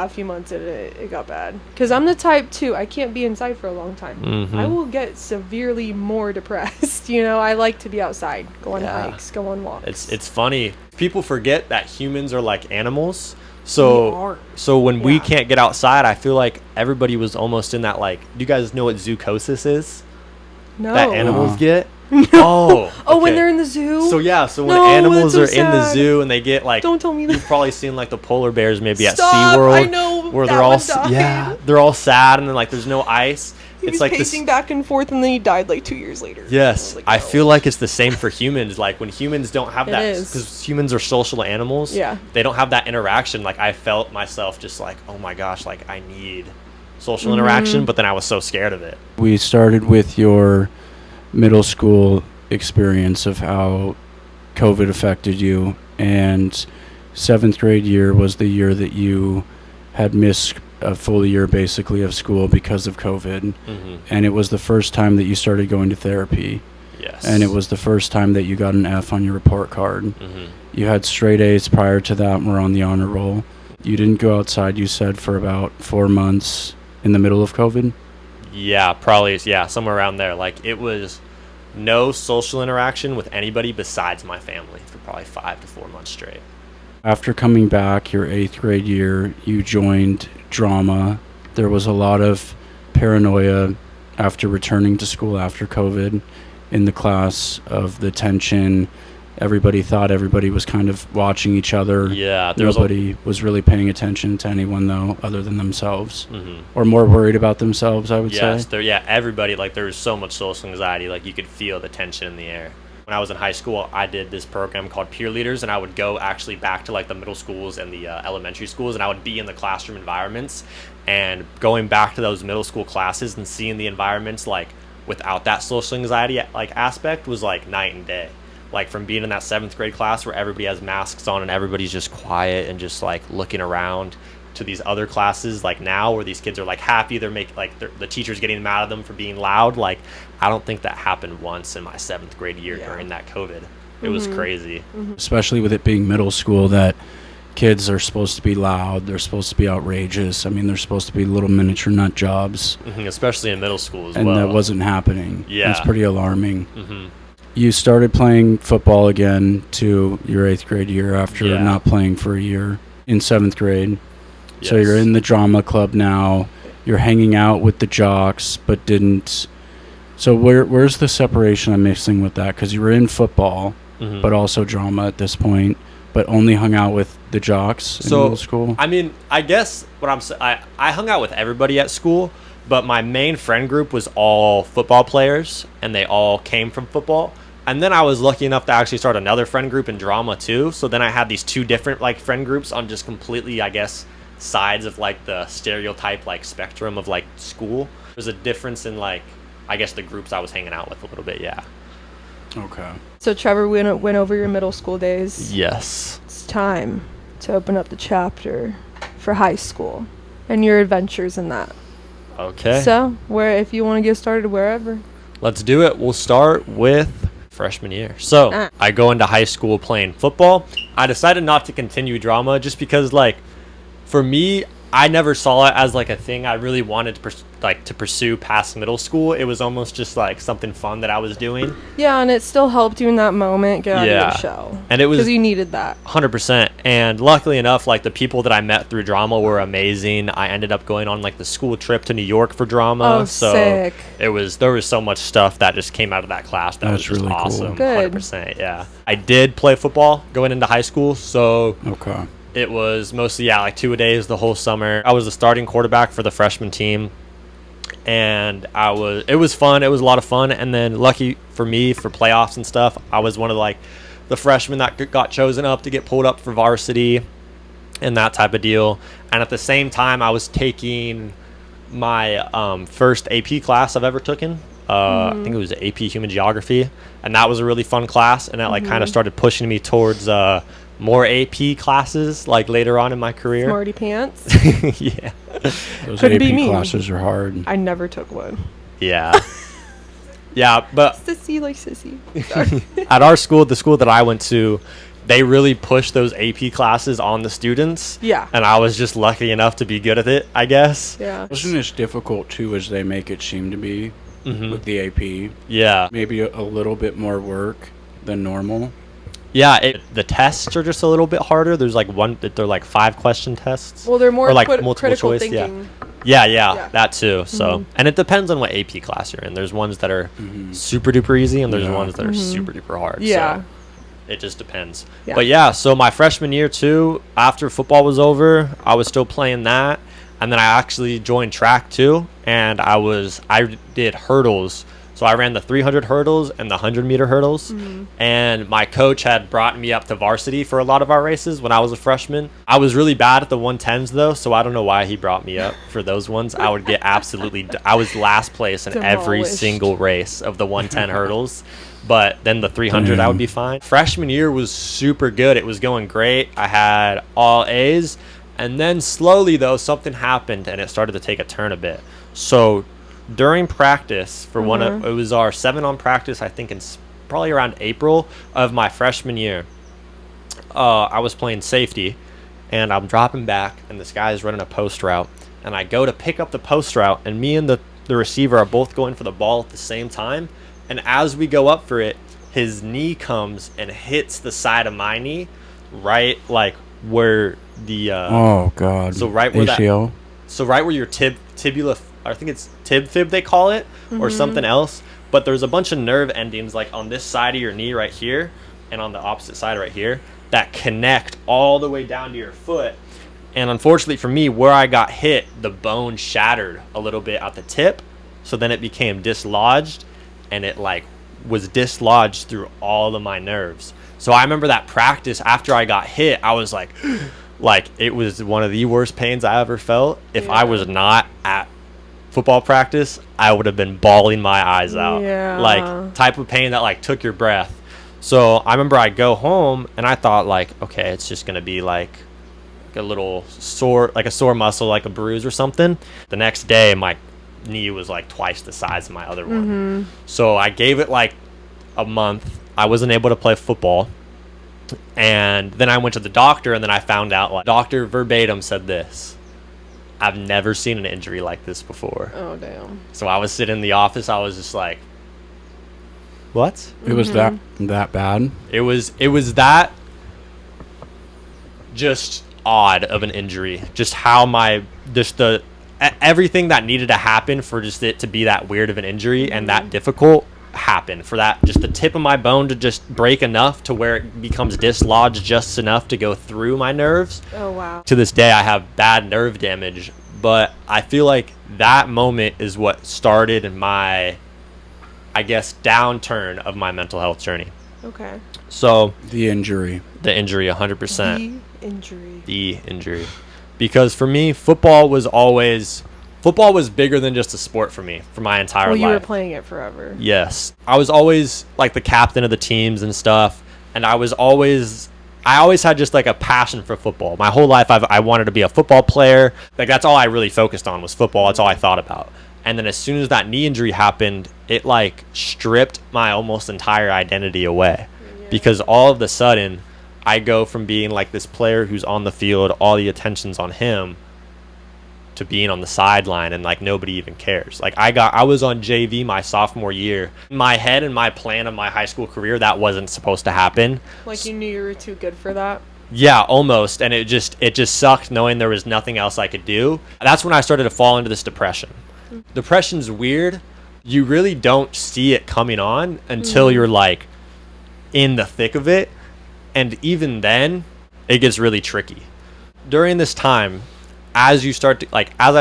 a few months in it got bad. Because I'm the type, too, I can't be inside for a long time. Mm-hmm. I will get severely more depressed. I like to be outside, go on hikes, go on walks. It's funny. People forget that humans are like animals. So when we can't get outside, I feel like everybody was almost in that, like, do you guys know what zoochosis is? No. That animals get? No. Oh, okay. When they're in the zoo? So when animals are in the sad. zoo and they get, like, don't tell me that. You've probably seen, like, the polar bears maybe Stop, at SeaWorld. I know, where that they're all died. they're all sad and then, like, there's no ice. He it's was like pacing back and forth, and then he died like 2 years later. Yes, I feel like it's the same for humans. Like, when humans don't have that, because humans are social animals. Yeah, they don't have that interaction. Like, I felt myself just like, oh my gosh, like, I need social interaction, but then I was so scared of it. We started with your middle school experience of how COVID affected you, and 7th grade year was the year that you had missed a full year basically of school because of COVID. And it was the first time that you started going to therapy. Yes. And it was the first time that you got an F on your report card. You had straight A's prior to that and were on the honor roll. You didn't go outside, you said, for about 4 months in the middle of COVID? Yeah, probably, somewhere around there. Like, it was no social interaction with anybody besides my family for probably 5 to 4 months straight. After coming back your 8th grade year, you joined drama. There was a lot of paranoia after returning to school after COVID in the class of the tension. Everybody thought everybody was kind of watching each other. Yeah. Nobody was really paying attention to anyone, though, other than themselves. Or more worried about themselves, I would say. Yes, everybody. Like, there was so much social anxiety. Like, you could feel the tension in the air. When I was in high school, I did this program called Peer Leaders, and I would go actually back to, like, the middle schools and the elementary schools, and I would be in the classroom environments. And going back to those middle school classes and seeing the environments, like, without that social anxiety, like, aspect was, like, night and day. Like, from being in that 7th grade class where everybody has masks on and everybody's just quiet and just, like, looking around, to these other classes, like, now, where these kids are, like, happy, the teacher's getting mad at them for being loud. Like, I don't think that happened once in my 7th grade year during that COVID. It was crazy. Especially with it being middle school, that kids are supposed to be loud, they're supposed to be outrageous. I mean, they're supposed to be little miniature nut jobs. Especially in middle school as well. And that wasn't happening. Yeah. It's pretty alarming. You started playing football again to your 8th grade year after not playing for a year in 7th grade. Yes. So you're in the drama club now. You're hanging out with the jocks, but didn't. So where's the separation I'm mixing with that? Because you were in football, but also drama at this point, but only hung out with the jocks in middle school? I mean, I guess what I'm saying, I hung out with everybody at school, but my main friend group was all football players, and they all came from football. And then I was lucky enough to actually start another friend group in drama too. So then I had these two different, like, friend groups on just completely, I guess, sides of, like, the stereotype, like, spectrum of, like, school. There's a difference in, like, I guess the groups I was hanging out with a little bit. Okay. So Trevor went over your middle school days. Yes. It's time to open up the chapter for high school and your adventures in that. Okay. So if you want to get started wherever. Let's do it. We'll start with freshman year. So I go into high school playing football. I decided not to continue drama just because, like, for me, I never saw it as, like, a thing I really wanted to pursue past middle school. It was almost just, like, something fun that I was doing. Yeah, and it still helped you in that moment get out of your shell. And it was because you needed that. 100%. And luckily enough, like, the people that I met through drama were amazing. I ended up going on, like, the school trip to New York for drama. Oh, so sick. There was so much stuff that just came out of that class that was just really awesome. Cool. Good. 100%. Yeah. I did play football going into high school, so okay. It was mostly, like, 2-a-days the whole summer. I was the starting quarterback for the freshman team, and it was fun. It was a lot of fun. And then lucky for me, for playoffs and stuff, I was one of, like, the freshmen that got chosen up to get pulled up for varsity and that type of deal. And at the same time, I was taking my first AP class I've ever taken. I think it was AP Human Geography, and that was a really fun class, and that, like, kind of started pushing me towards more AP classes, like, later on in my career. Smarty pants. Yeah. Those Couldn't AP be me. classes are hard. I never took one. Yeah. Yeah, but Sissy like sissy. Sorry. at our school, the school that I went to, they really push those AP classes on the students. Yeah. And I was just lucky enough to be good at it, I guess. Yeah. It wasn't as difficult, too, as they make it seem to be with the AP. Yeah. Maybe a little bit more work than normal. Yeah, the tests are just a little bit harder. There's like they're like 5-question tests. Well, they're more or like multiple multiple choice. thinking. Yeah, that too. So, and it depends on what AP class you're in. There's ones that are super duper easy, and there's ones that are super duper hard. Yeah. So it just depends. Yeah. But yeah, so my freshman year too, after football was over, I was still playing that, and then I actually joined track too, and I did hurdles. So I ran the 300 hurdles and the 100-meter hurdles, and my coach had brought me up to varsity for a lot of our races when I was a freshman. I was really bad at the 110s though, so I don't know why he brought me up for those ones. I would get absolutely I was last place in every Demolished. single race of the 110 hurdles, but then the 300 I would be fine. Freshman year was super good. It was going great. I had all A's, and then slowly though something happened and it started to take a turn a bit. So during practice for it was our 7-on practice, I think probably around April of my freshman year, I was playing safety, and I'm dropping back, and this guy is running a post route, and I go to pick up the post route, and me and the receiver are both going for the ball at the same time, and as we go up for it, his knee comes and hits the side of my knee, right like where the oh god, so right where ACL. So right where your tibula, I think it's tib fib they call it, or something else. But there's a bunch of nerve endings like on this side of your knee right here and on the opposite side right here that connect all the way down to your foot. And unfortunately for me, where I got hit, the bone shattered a little bit at the tip. So then it became dislodged, and it like was dislodged through all of my nerves. So I remember that practice after I got hit, I was like it was one of the worst pains I ever felt. If I was not at football practice, I would have been bawling my eyes out. Like type of pain that like took your breath. So I remember I go home and I thought like, okay, it's just gonna be like a little sore, like a sore muscle, like a bruise or something. The next day my knee was like twice the size of my other one. So I gave it like a month. I wasn't able to play football, and then I went to the doctor, and then I found out like doctor verbatim said this: I've never seen an injury like this before. Oh damn. So I was sitting in the office, I was just like, what? It was that bad? It was that just odd of an injury. Just how everything that needed to happen for just it to be that weird of an injury and that difficult happened. For that, just the tip of my bone to just break enough to where it becomes dislodged just enough to go through my nerves. Oh wow. To this day I have bad nerve damage, but I feel like that moment is what started my, I guess, downturn of my mental health journey. Okay. So the injury 100%. The injury. Because for me, football was bigger than just a sport for me for my entire life. Well, you were playing it forever. Yes. I was always like the captain of the teams and stuff, and I always had just like a passion for football. My whole life I wanted to be a football player. Like that's all I really focused on was football. That's all I thought about. And then as soon as that knee injury happened, it like stripped my almost entire identity away. Yeah. Because all of a sudden I go from being like this player who's on the field, all the attention's on him, to being on the sideline and like nobody even cares. Like I was on JV my sophomore year. In my head and my plan of my high school career, that wasn't supposed to happen. Like you knew you were too good for that? Yeah, almost. And it just sucked knowing there was nothing else I could do. That's when I started to fall into this depression. Depression's weird. You really don't see it coming on until you're like in the thick of it. And even then, it gets really tricky. During this time, as I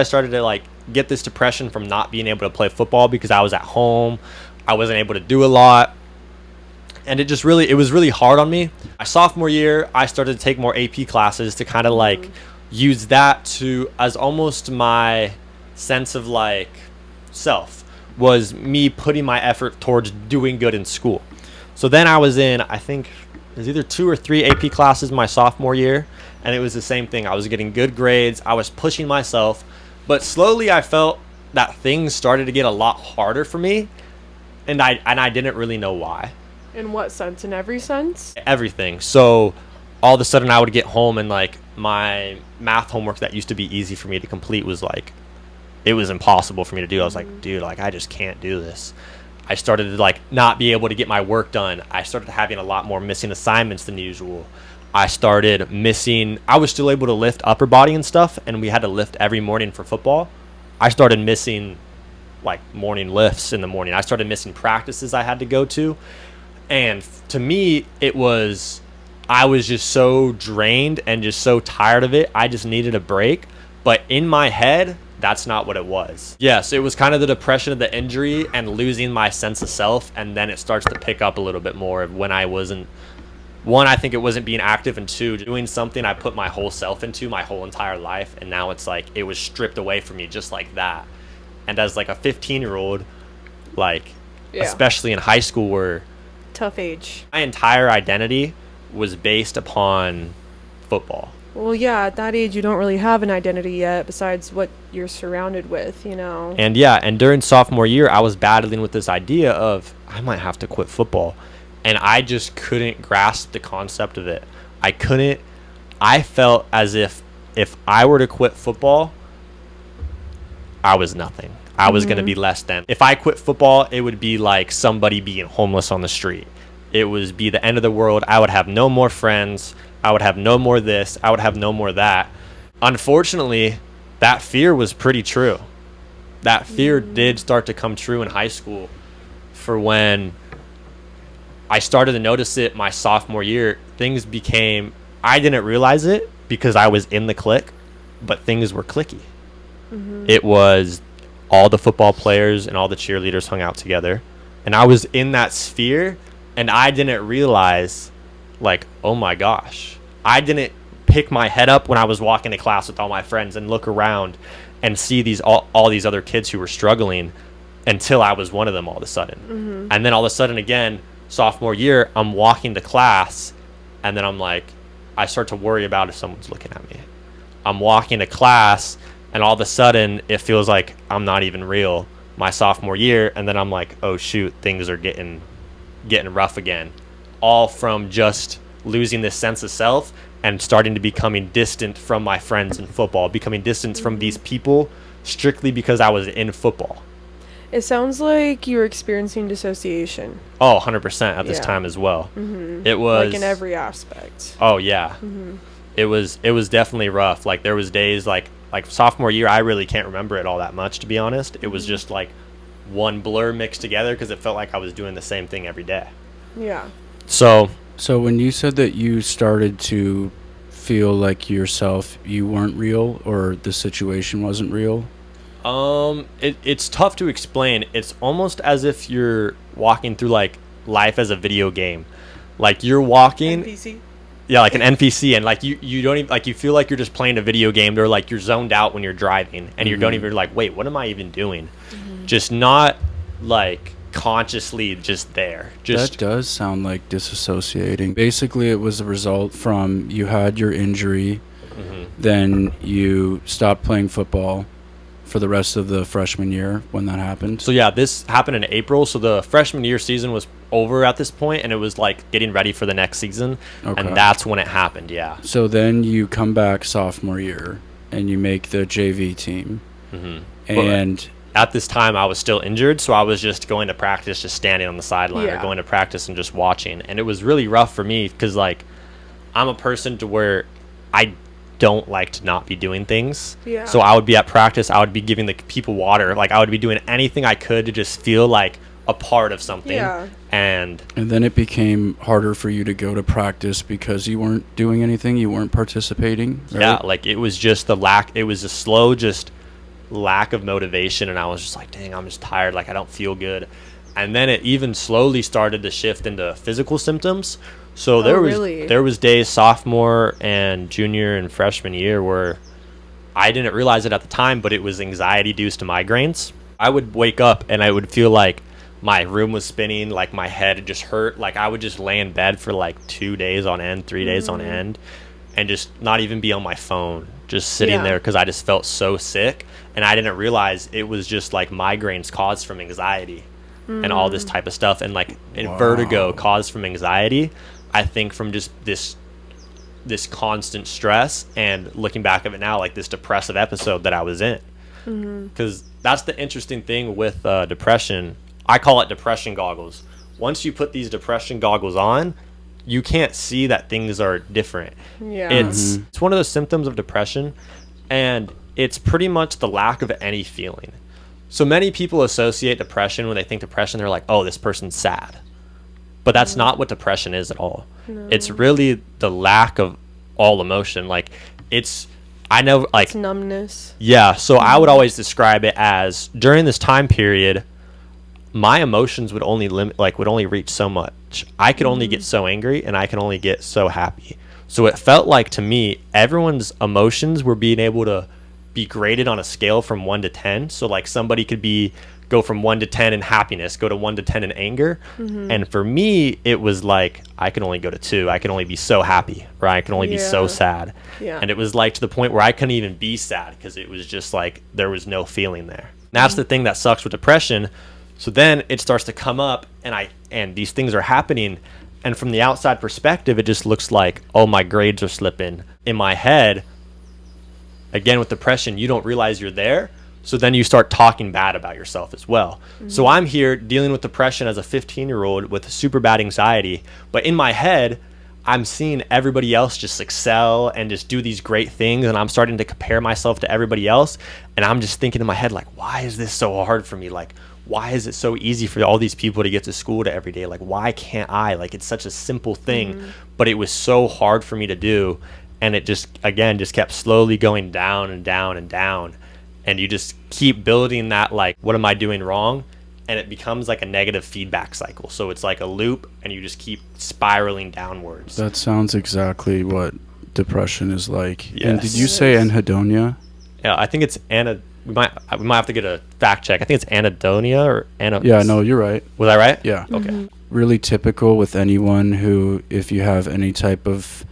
started to get this depression from not being able to play football because I was at home, I wasn't able to do a lot, and it was really hard on me. My sophomore year, I started to take more AP classes to kind of like use that as almost my sense of like self, was me putting my effort towards doing good in school. So then I was in, I think it was either 2 or 3 AP classes my sophomore year, and it was the same thing. I was getting good grades. I was pushing myself, but slowly I felt that things started to get a lot harder for me, and I didn't really know why. In what sense? In every sense? Everything. So all of a sudden I would get home and like my math homework that used to be easy for me to complete was like, it was impossible for me to do. I was like, dude, like I just can't do this. I started to like not be able to get my work done. I started having a lot more missing assignments than usual. I was still able to lift upper body and stuff, and we had to lift every morning for football. I started missing like morning lifts in the morning. I started missing practices I had to go to. And to me, I was just so drained and just so tired of it. I just needed a break. But in my head, that's not what it was. Yes, it was kind of the depression of the injury and losing my sense of self. And then it starts to pick up a little bit more when I wasn't, one, I think it wasn't being active, and two, doing something I put my whole self into my whole entire life. And now it's like, it was stripped away from me just like that. And as like a 15-year-old, like, especially in high school where tough age, my entire identity was based upon football. Well, yeah, at that age, you don't really have an identity yet besides what you're surrounded with, you know? And yeah, and during sophomore year, I was battling with this idea of I might have to quit football. And I just couldn't grasp the concept of it. I felt as if I were to quit football, I was nothing. I was going to be less than. If I quit football, it would be like somebody being homeless on the street. It would be the end of the world. I would have no more friends. I would have no more this. I would have no more that. Unfortunately, that fear was pretty true. That fear did start to come true in high school, for when I started to notice it my sophomore year. Things became, I didn't realize it because I was in the clique, but things were cliquey. It was all the football players and all the cheerleaders hung out together. And I was in that sphere, and I didn't realize, like, oh my gosh. I didn't pick my head up when I was walking to class with all my friends and look around and see all these other kids who were struggling until I was one of them all of a sudden. And then all of a sudden again, sophomore year, I'm walking to class, and then I'm like, I start to worry about if someone's looking at me. I'm walking to class, and all of a sudden it feels like I'm not even real my sophomore year. And then I'm like, oh shoot, things are getting rough again. All from just losing this sense of self and starting to becoming distant from my friends in football, becoming distant from these people strictly because I was in football. It sounds like you were experiencing dissociation. Oh, 100% at this time as well. It was like in every aspect. Oh yeah. It was definitely rough. Like there was days like sophomore year, I really can't remember it all that much, to be honest. It was just like one blur mixed together because it felt like I was doing the same thing every day. Yeah. So when you said that you started to feel like yourself, you weren't real, or the situation wasn't real? It's tough to explain. It's almost as if you're walking through like life as a video game. Like you're walking NPC? Yeah, like an NPC, and like you don't even, like, you feel like you're just playing a video game, or like you're zoned out when you're driving, and you don't even like, wait, what am I even doing? Just not like consciously just there. Just that does sound like disassociating. Basically, it was a result from you had your injury, then you stopped playing football for the rest of the freshman year when that happened. So yeah, this happened in April. So the freshman year season was over at this point, and it was like getting ready for the next season. And that's when it happened. Yeah. So then you come back sophomore year and you make the JV team. And at this time I was still injured, so I was just going to practice, just standing on the sideline, or going to practice and just watching. And it was really rough for me because like I'm a person to where I don't like to not be doing things. Yeah. So I would be at practice, I would be giving the people water, like I would be doing anything I could to just feel like a part of something. Yeah. And then it became harder for you to go to practice because you weren't doing anything, you weren't participating, right? Yeah, like it was just it was a slow just lack of motivation, and I was just like, dang, I'm just tired, like I don't feel good. And then it even slowly started to shift into physical symptoms. So there was days sophomore and junior and freshman year where I didn't realize it at the time, but it was anxiety induced to migraines. I would wake up and I would feel like my room was spinning, like my head just hurt. Like I would just lay in bed for like 2 days on end, 3 days on end, and just not even be on my phone, just sitting there because I just felt so sick. And I didn't realize it was just like migraines caused from anxiety. and all this type of stuff, and like vertigo caused from anxiety, I think from just this constant stress, and looking back of it now, like this depressive episode that I was in. Because that's the interesting thing with depression. I call it depression goggles. Once you put these depression goggles on, you can't see that things are different. It's one of those symptoms of depression, and it's pretty much the lack of any feeling. So many people associate depression, when they think depression, they're like, oh, this person's sad. But that's not what depression is at all. It's really the lack of all emotion. Like, it's numbness. Yeah. So I would always describe it as, during this time period, my emotions would only reach so much. I could only get so angry, and I can only get so happy. So it felt like, to me, everyone's emotions were being able to be graded on a scale from 1 to 10. So like somebody could go from 1 to 10 in happiness, go to 1 to 10 in anger. And for me, it was like, I can only go to 2. I can only be so happy, or I can only be so sad. And it was like to the point where I couldn't even be sad, because it was just like there was no feeling there. And that's the thing that sucks with depression. So then it starts to come up, and these things are happening, and from the outside perspective, it just looks like, oh, my grades are slipping. In my head, again, with depression, you don't realize you're there. So then you start talking bad about yourself as well. So I'm here dealing with depression as a 15-year-old with super bad anxiety. But in my head, I'm seeing everybody else just excel and just do these great things. And I'm starting to compare myself to everybody else. And I'm just thinking in my head, like, why is this so hard for me? Like, why is it so easy for all these people to get to school to every day? Like, why can't I? Like, it's such a simple thing, but it was so hard for me to do. And it just kept slowly going down and down and down. And you just keep building that, like, what am I doing wrong? And it becomes like a negative feedback cycle. So it's like a loop, and you just keep spiraling downwards. That sounds exactly what depression is like. Yes. And did you say anhedonia? Yeah, I think it's we might have to get a fact check. I think it's anhedonia or Yeah, no, you're right. Was I right? Yeah. Okay. Really typical with anyone who, if you have any type of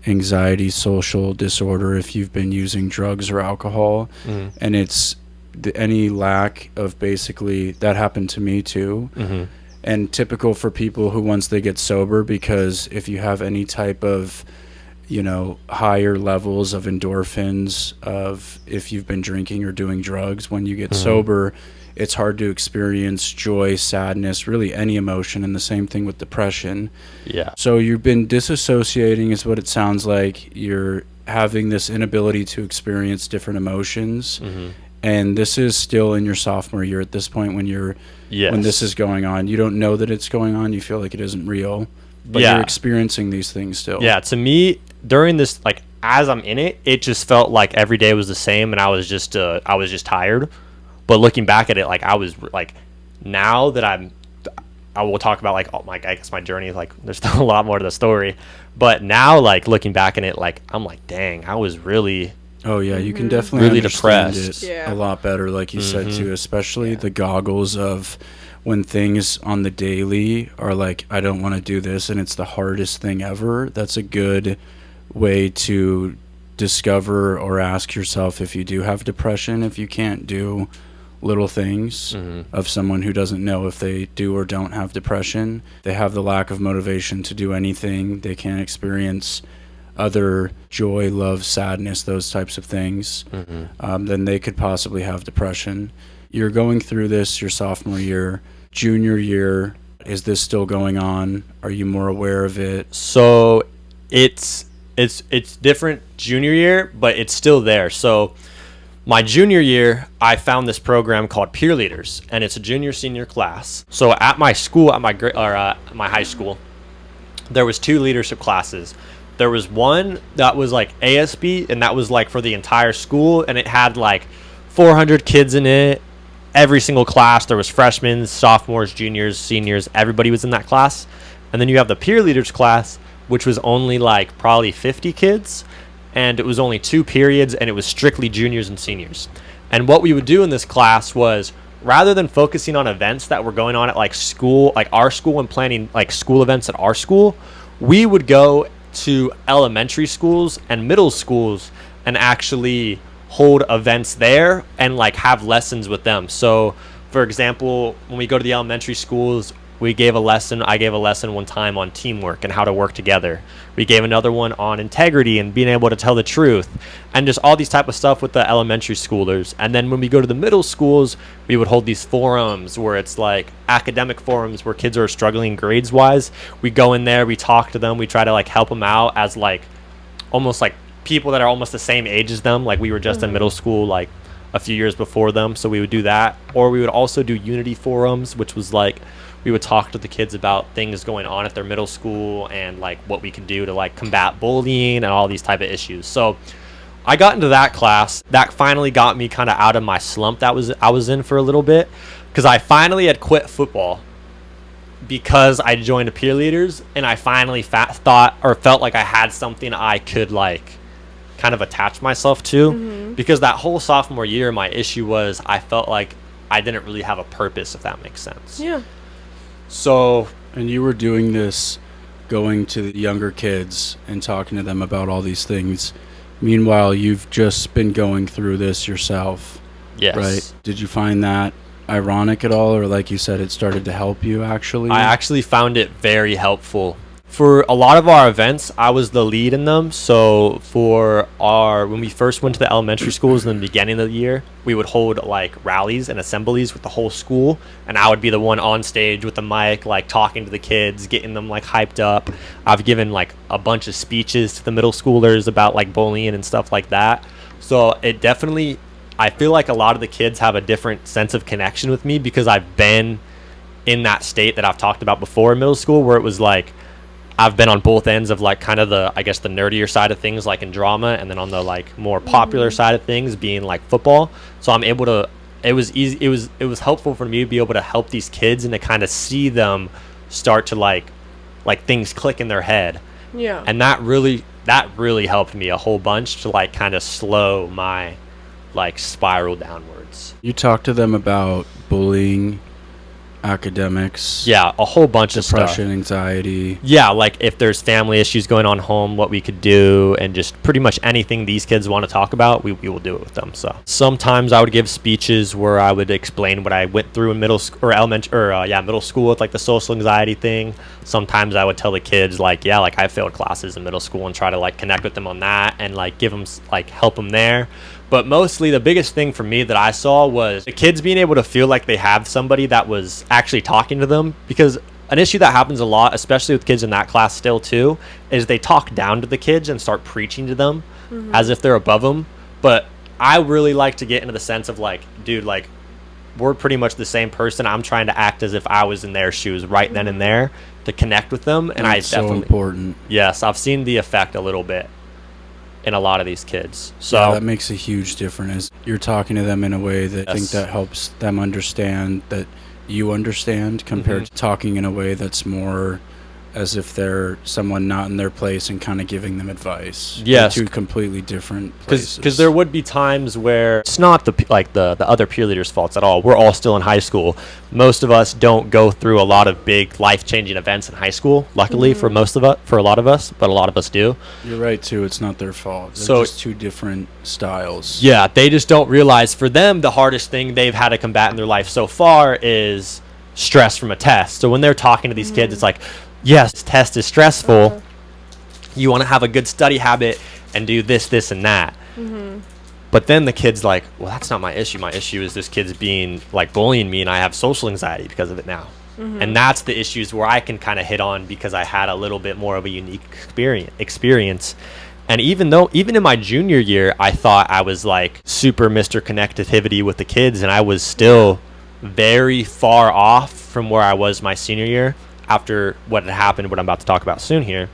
anxiety, social disorder, if you've been using drugs or alcohol, and it's any lack of, basically, that happened to me too. And typical for people who, once they get sober, because if you have any type of, higher levels of endorphins, of if you've been drinking or doing drugs, when you get sober, it's hard to experience joy, sadness, really any emotion. And the same thing with depression. Yeah. So you've been disassociating, is what it sounds like. You're having this inability to experience different emotions. And this is still in your sophomore year at this point, when when this is going on. You don't know that it's going on. You feel like it isn't real, but you're experiencing these things still. Yeah. To me, during this, like, as I'm in it, it just felt like every day was the same, and I was just tired. But looking back at it, like, I was like, now that I will talk about, like, I guess my journey, like, there's still a lot more to the story, but now, like, looking back at it, like, I'm like, dang, I was really, oh yeah, you can definitely really understand depressed. It a lot better, like you said too, especially the goggles of when things on the daily are like, I don't want to do this, and it's the hardest thing ever. That's a good way to discover or ask yourself if you do have depression, if you can't do little things of someone who doesn't know if they do or don't have depression. They have the lack of motivation to do anything. They can't experience other joy, love, sadness, those types of things. Then they could possibly have depression. You're going through this your sophomore year. Junior year, is this still going on? Are you more aware of it? So it's different junior year, but it's still there. So my junior year, I found this program called Peer Leaders, and it's a junior-senior class. So at my school, at my high school, there was 2 leadership classes. There was one that was like ASB, and that was like for the entire school, and it had like 400 kids in it. Every single class, there was freshmen, sophomores, juniors, seniors. Everybody was in that class. And then you have the Peer Leaders class, which was only like probably 50 kids. And it was only 2 periods, and it was strictly juniors and seniors. And what we would do in this class was, rather than focusing on events that were going on at like school, like our school, and planning like school events at our school, we would go to elementary schools and middle schools and actually hold events there and like have lessons with them. So For example, when we go to the elementary schools, I gave a lesson one time on teamwork and how to work together. We gave another one on integrity and being able to tell the truth, and just all these type of stuff with the elementary schoolers. And then when we go to the middle schools, we would hold these forums where it's like academic forums where kids are struggling grades wise. We go in there, we talk to them, we try to like help them out as like almost like people that are almost the same age as them. Like we were just in middle school like a few years before them, so we would do that. Or we would also do unity forums, which was like we would talk to the kids about things going on at their middle school and like what we could do to like combat bullying and all these type of issues. So I got into that class. That finally got me kind of out of my slump that I was in for a little bit, because I finally had quit football because I joined the peer leaders, and I finally felt like I had something I could like kind of attach myself to. Because that whole sophomore year, my issue was I felt like I didn't really have a purpose, if that makes sense. Yeah. So, and you were doing this, going to the younger kids and talking to them about all these things. Meanwhile, you've just been going through this yourself. yes. Right? Did you find that ironic at all, or like you said, it started to help you actually? I actually found it very helpful. For a lot of our events, I was the lead in them. So when we first went to the elementary schools in the beginning of the year, we would hold like rallies and assemblies with the whole school, and I would be the one on stage with the mic, like talking to the kids, getting them like hyped up. I've given like a bunch of speeches to the middle schoolers about like bullying and stuff like that. So it definitely, I feel like a lot of the kids have a different sense of connection with me because I've been in that state that I've talked about before in middle school, where it was like I've been on both ends of like kind of the, I guess, the nerdier side of things, like in drama, and then on the like more popular side of things being like football. So I'm able to, it was easy. It was helpful for me to be able to help these kids and to kind of see them start to like things click in their head. Yeah. And that really helped me a whole bunch to like kind of slow my like spiral downwards. You talked to them about bullying, academics, Yeah, a whole bunch of stuff. depression, anxiety. Yeah, like if there's family issues going on home, what we could do, and just pretty much anything these kids want to talk about, we will do it with them. So sometimes I would give speeches where I would explain what I went through in middle school with like the social anxiety thing. Sometimes I would tell the kids like, yeah, like I failed classes in middle school, and try to like connect with them on that and like give them like help them there. But mostly the biggest thing for me that I saw was the kids being able to feel like they have somebody that was actually talking to them. Because an issue that happens a lot, especially with kids in that class still too, is they talk down to the kids and start preaching to them as if they're above them. But I really like to get into the sense of like, dude, like we're pretty much the same person. I'm trying to act as if I was in their shoes right then and there to connect with them. And That's so important. Yes, I've seen the effect a little bit in a lot of these kids. So yeah, that makes a huge difference. You're talking to them in a way that I think that helps them understand that you understand, compared to talking in a way that's more as if they're someone not in their place and kind of giving them advice. Yes. They're two completely different places. Because there would be times where it's not the other peer leaders' faults at all. We're all still in high school. Most of us don't go through a lot of big life-changing events in high school, luckily for a lot of us, but a lot of us do. You're right too, it's not their fault. They're So just two different styles. Yeah, they just don't realize for them the hardest thing they've had to combat in their life so far is stress from a test. So when they're talking to these kids, it's like, yes, this test is stressful. You want to have a good study habit and do this, this, and that. But then the kid's like, well, that's not my issue. My issue is this kid's being like bullying me, and I have social anxiety because of it now. And that's the issues where I can kind of hit on, because I had a little bit more of a unique experience. And even in my junior year, I thought I was like super Mr. Connectivity with the kids, and I was still very far off from where I was my senior year after what had happened, what I'm about to talk about soon here.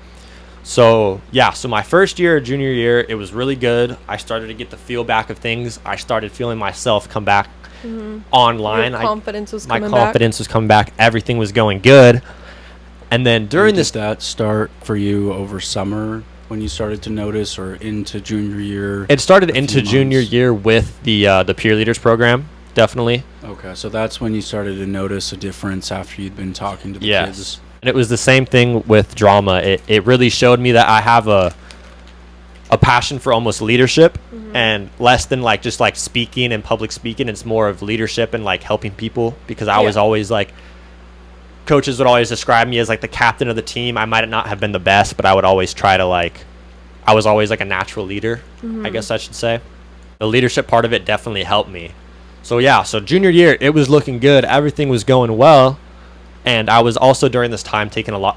So yeah, so my first year, junior year, it was really good. I started to get the feel back of things. I started feeling myself come back online. Your confidence was coming back. My confidence was coming back. Everything was going good. And then during Did that start for you over summer when you started to notice, or into junior year? It started into junior year with the peer leaders program, definitely. Okay, so that's when you started to notice a difference after you'd been talking to the kids. And it was the same thing with drama. It really showed me that I have a a passion for almost leadership, and less than like just like speaking and public speaking. It's more of leadership and like helping people, because I was always like, coaches would always describe me as like the captain of the team. I might not have been the best, but I would always try to like, I was always like a natural leader, I guess I should say. The leadership part of it definitely helped me. So yeah, so junior year, it was looking good. Everything was going well. And I was also during this time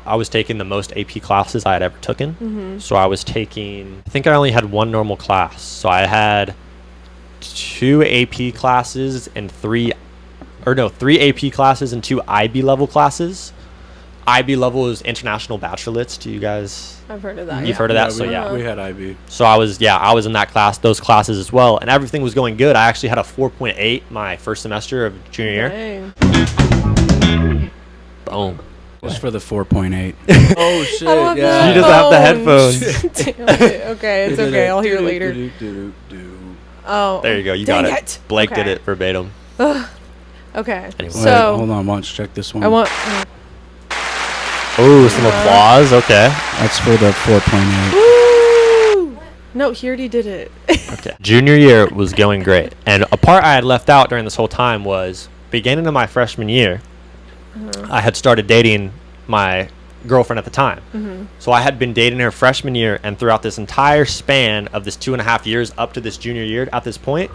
I was taking the most AP classes I had ever taken. So I was taking, I think I only had one normal class. So I had 2 AP classes and 3 AP classes and 2 IB level classes. IB level is International Bachelorette. Do you guys? I've heard of that. You've heard of that? We had IB. So I was in that class, those classes as well, and everything was going good. I actually had a 4.8 my first semester of junior year. Boom. Just for the 4.8. Oh shit! Yeah. You just have the headphones. Okay, it's okay. I'll hear it later. Oh, there you go. You got it. Blake did it verbatim. Okay. Anyway. So wait, hold on. Why don't you check this one? I want. Oh, some applause. Okay. That's for the 4.8. Woo! No, he already did it. Okay. Junior year was going great, and a part I had left out during this whole time was beginning of my freshman year. I had started dating my girlfriend at the time. So I had been dating her freshman year, and throughout this entire span of this 2.5 years up to this junior year, at this point,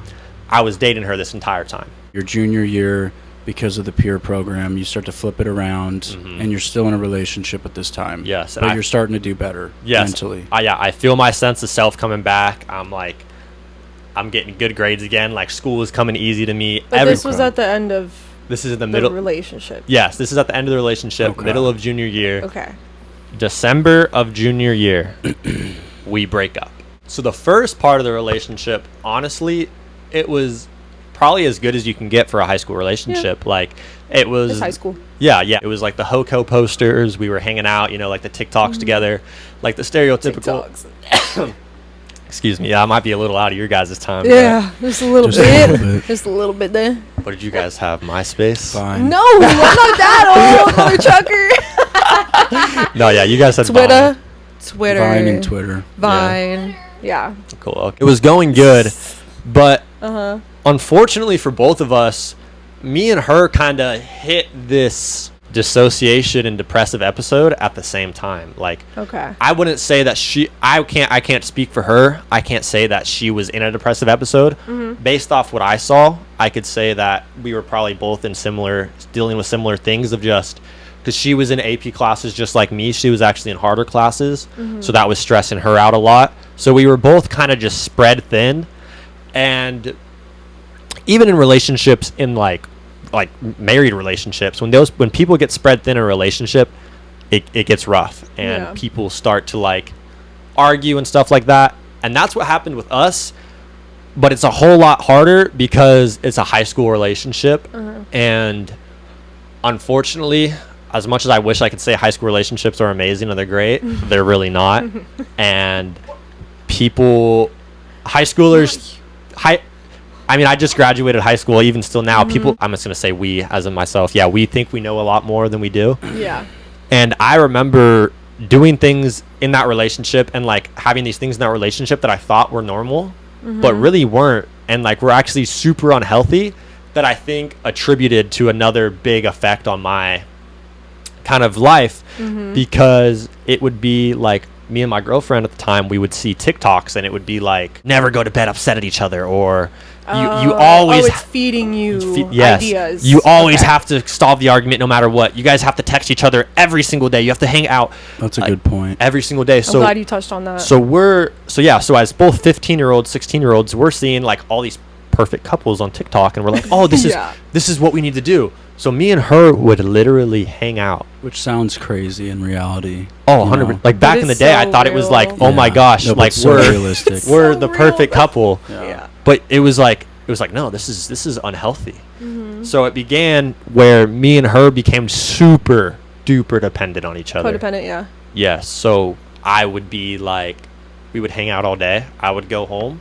I was dating her this entire time. Your junior year, because of the peer program, you start to flip it around, and you're still in a relationship at this time. Yes. But you're starting to do better mentally. I feel my sense of self coming back. I'm getting good grades again. Like, school is coming easy to me. But this was at the end of this is in the middle relationship. Yes, this is at the end of the relationship, middle of junior year. Okay. December of junior year, we break up. So the first part of the relationship, honestly, it was probably as good as you can get for a high school relationship. Like, it was It's high school. Yeah. It was like the HOCO posters. We were hanging out, like the TikToks together, like the stereotypical. TikToks. Excuse me. Yeah, I might be a little out of your guys' time. Yeah, just a little bit. Just a little bit there. What did you guys have? MySpace? Fine. No, I'm not that old, mother trucker. No, yeah, you guys had Twitter. Vine and Twitter. Vine. Yeah. Cool. Okay. It was going good, but unfortunately for both of us, me and her kind of hit this dissociation and depressive episode at the same time. Like, okay, I wouldn't say that I can't speak for her. I can't say that she was in a depressive episode. Based off what I saw, I could say that we were probably both dealing with similar things, of just because she was in AP classes just like me. She was actually in harder classes, so that was stressing her out a lot. So we were both kind of just spread thin. And even in relationships, in like married relationships, when people get spread thin in a relationship, it gets rough, and people start to like argue and stuff like that. And that's what happened with us, but it's a whole lot harder because it's a high school relationship. And unfortunately, as much as I wish I could say high school relationships are amazing and they're great, they're really not. And high schoolers, I just graduated high school. Even still now, people, I'm just going to say we, as in myself, we think we know a lot more than we do. Yeah. And I remember doing things in that relationship and like having these things in that relationship that I thought were normal, but really weren't. And like, were actually super unhealthy, that I think attributed to another big effect on my kind of life, because it would be like, me and my girlfriend at the time, we would see TikToks and it would be like, never go to bed upset at each other, or you always it's feeding you ideas. You always have to stop the argument no matter what. You guys have to text each other every single day. You have to hang out. That's a good point. Every single day. I'm glad you touched on that. So as both 15-year-olds, 16-year-olds, we're seeing like all these perfect couples on TikTok, and we're like, oh, this is what we need to do. So me and her would literally hang out. Which sounds crazy in reality. Oh, 100%. Like, back in the day, I thought it was like, oh my gosh, like realistic. We're the perfect couple. Yeah. But it was like, no, this is unhealthy. So it began where me and her became super duper dependent on each other. Codependent, yeah. Yes. So I would be like, we would hang out all day. I would go home,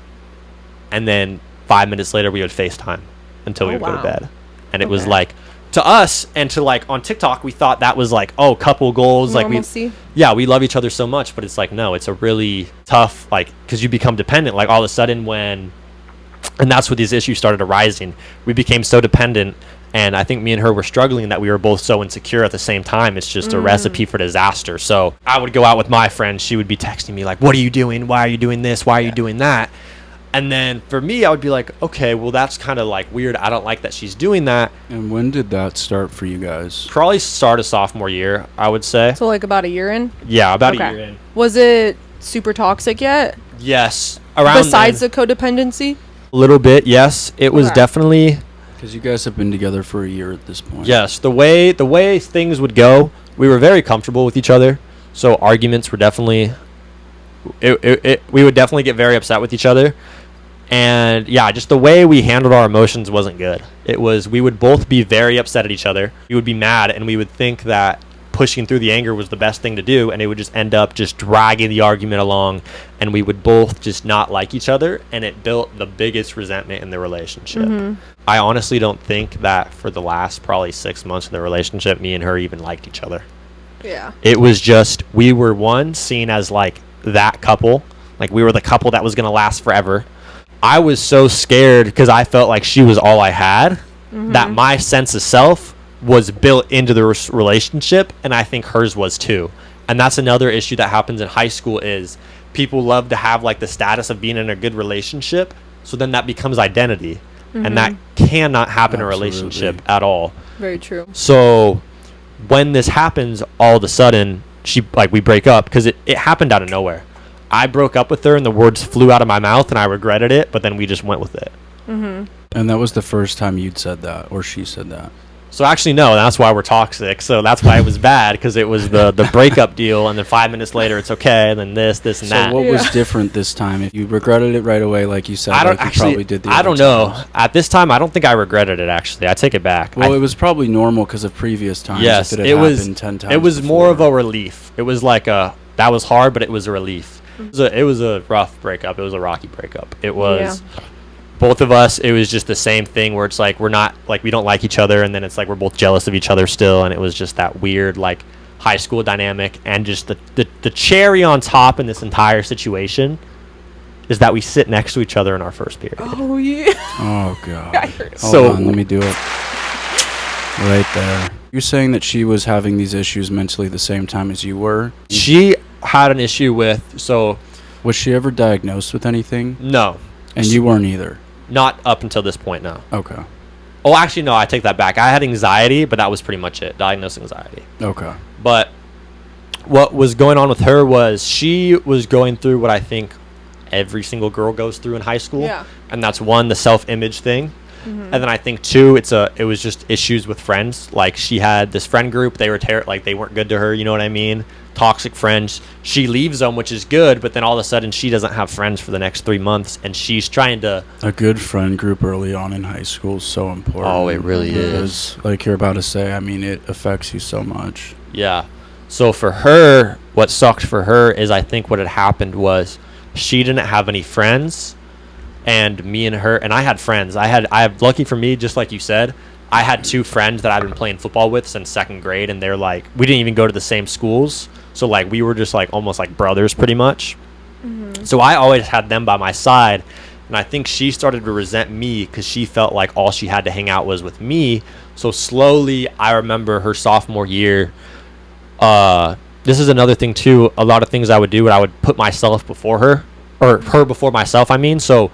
and then 5 minutes later we would FaceTime until we would go to bed. And it was like, to us and to like on TikTok, we thought that was like, oh, couple goals. Normalcy. Like we love each other so much, but it's like, no, it's a really tough, like, because you become dependent. Like all of a sudden and that's where these issues started arising. We became so dependent. And I think me and her were struggling that we were both so insecure at the same time. It's just a recipe for disaster. So I would go out with my friends. She would be texting me like, what are you doing? Why are you doing this? Why are you doing that? And then for me, I would be like, okay, well, that's kind of like weird. I don't like that she's doing that. And when did that start for you guys? Probably start of sophomore year, I would say. So like about a year in? Yeah, about a year in. Was it super toxic yet? Yes. Around besides the codependency? A little bit, yes. It was definitely... Because you guys have been together for a year at this point. Yes. The way things would go, we were very comfortable with each other. So arguments were definitely... we would definitely get very upset with each other. And yeah, just the way we handled our emotions wasn't good. It was, we would both be very upset at each other. We would be mad and we would think that pushing through the anger was the best thing to do, and it would just end up just dragging the argument along, and we would both just not like each other, and it built the biggest resentment in the relationship. I honestly don't think that for the last probably 6 months of the relationship, me and her even liked each other. Yeah. It was just, we were seen as like that couple, like we were the couple that was going to last forever. I was so scared because I felt like she was all I had, that my sense of self was built into the relationship, and I think hers was too. And that's another issue that happens in high school is people love to have like the status of being in a good relationship, so then that becomes identity, and that cannot happen in a relationship at all. Very true. So when this happens, all of a sudden we break up because it happened out of nowhere. I broke up with her and the words flew out of my mouth and I regretted it, but then we just went with it. And that was the first time you'd said that, or she said that? So actually, no, that's why we're toxic. So that's why it was bad, because it was the breakup deal, and then 5 minutes later, it's okay, and then this, and that. So what was different this time? If you regretted it right away, like you said, I don't like you probably did the I other don't know. times. At this time, I don't think I regretted it, actually. I take it back. Well, it was probably normal because of previous times. Yes, if it it was. happened 10 times It was before. more of a relief. It was like that was hard, but it was a relief. It was a rough breakup. It was a rocky breakup. It was. Yeah. Both of us, it was just the same thing where it's like we're not, like, we don't like each other, and then it's like we're both jealous of each other still, and it was just that weird, like, high school dynamic. And just the cherry on top in this entire situation is that we sit next to each other in our first period. Oh, yeah. Oh, God. Hold on, let me do it. Right there. You're saying that she was having these issues mentally the same time as you were? She had an issue with, so... Was she ever diagnosed with anything? No. And you weren't either? Not up until this point, no. Okay. Oh, actually, no, I take that back. I had anxiety, but that was pretty much it. Diagnosed anxiety. Okay. But what was going on with her was she was going through what I think every single girl goes through in high school. Yeah. And that's one, the self-image thing. And then I think two, it was just issues with friends. Like, she had this friend group, they were they weren't good to her, you know what I mean? Toxic friends. She leaves them, which is good, but then all of a sudden she doesn't have friends for the next 3 months, and she's trying to... A good friend group early on in high school is so important. Oh, it really is. Like you're about to say, I mean, it affects you so much. Yeah. So for her, what sucked for her is I think what had happened was she didn't have any friends, and me and her, and I had friends. I have, lucky for me, just like you said, I had 2 friends that I've been playing football with since 2nd grade, and they're like, we didn't even go to the same schools. So like we were just like almost like brothers pretty much. So I always had them by my side, and I think she started to resent me because she felt like all she had to hang out was with me. So slowly, I remember her sophomore year, this is another thing too, a lot of things I would do, I would put myself before her, or her before myself, I mean. So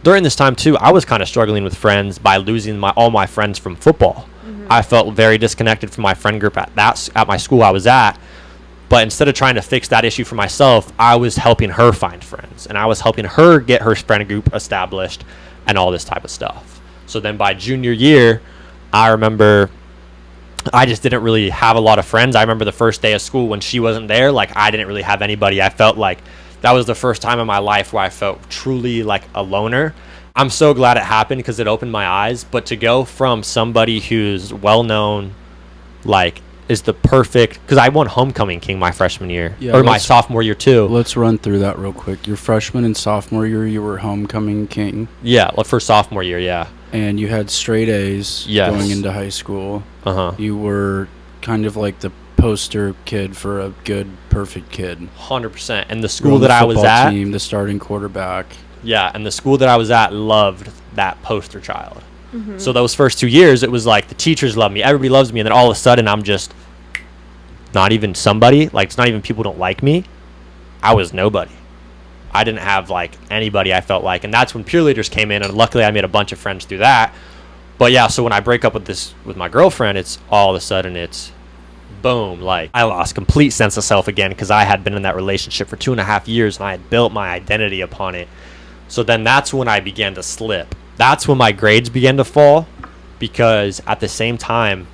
during this time too, I was kind of struggling with friends by losing all my friends from football. I felt very disconnected from my friend group at my school I was at. But instead of trying to fix that issue for myself, I was helping her find friends, and I was helping her get her friend group established and all this type of stuff. So then by junior year, I remember I just didn't really have a lot of friends. I remember the first day of school when she wasn't there, like I didn't really have anybody. I felt like that was the first time in my life where I felt truly like a loner. I'm so glad it happened because it opened my eyes. But to go from somebody who's well-known, like, is the perfect, because I won homecoming king my freshman year, or my sophomore year too. Let's run through that real quick. Your freshman and sophomore year, you were homecoming king. Yeah, for sophomore year, yeah. And you had straight A's going into high school. You were kind of like the poster kid for a good, perfect kid. 100%. And the school that I was at, team, the starting quarterback. Yeah, and the school that I was at loved that poster child. So those first 2 years, it was like the teachers love me, everybody loves me, and then all of a sudden I'm just not even somebody. Like, it's not even people don't like me. I was nobody. I didn't have like anybody, I felt like, and that's when peer leaders came in, and luckily I made a bunch of friends through that. But yeah, so when I break up with my girlfriend, it's all of a sudden it's boom, like I lost complete sense of self again, because I had been in that relationship for 2.5 years and I had built my identity upon it. So then that's when I began to slip. That's when my grades began to fall, because at the same time,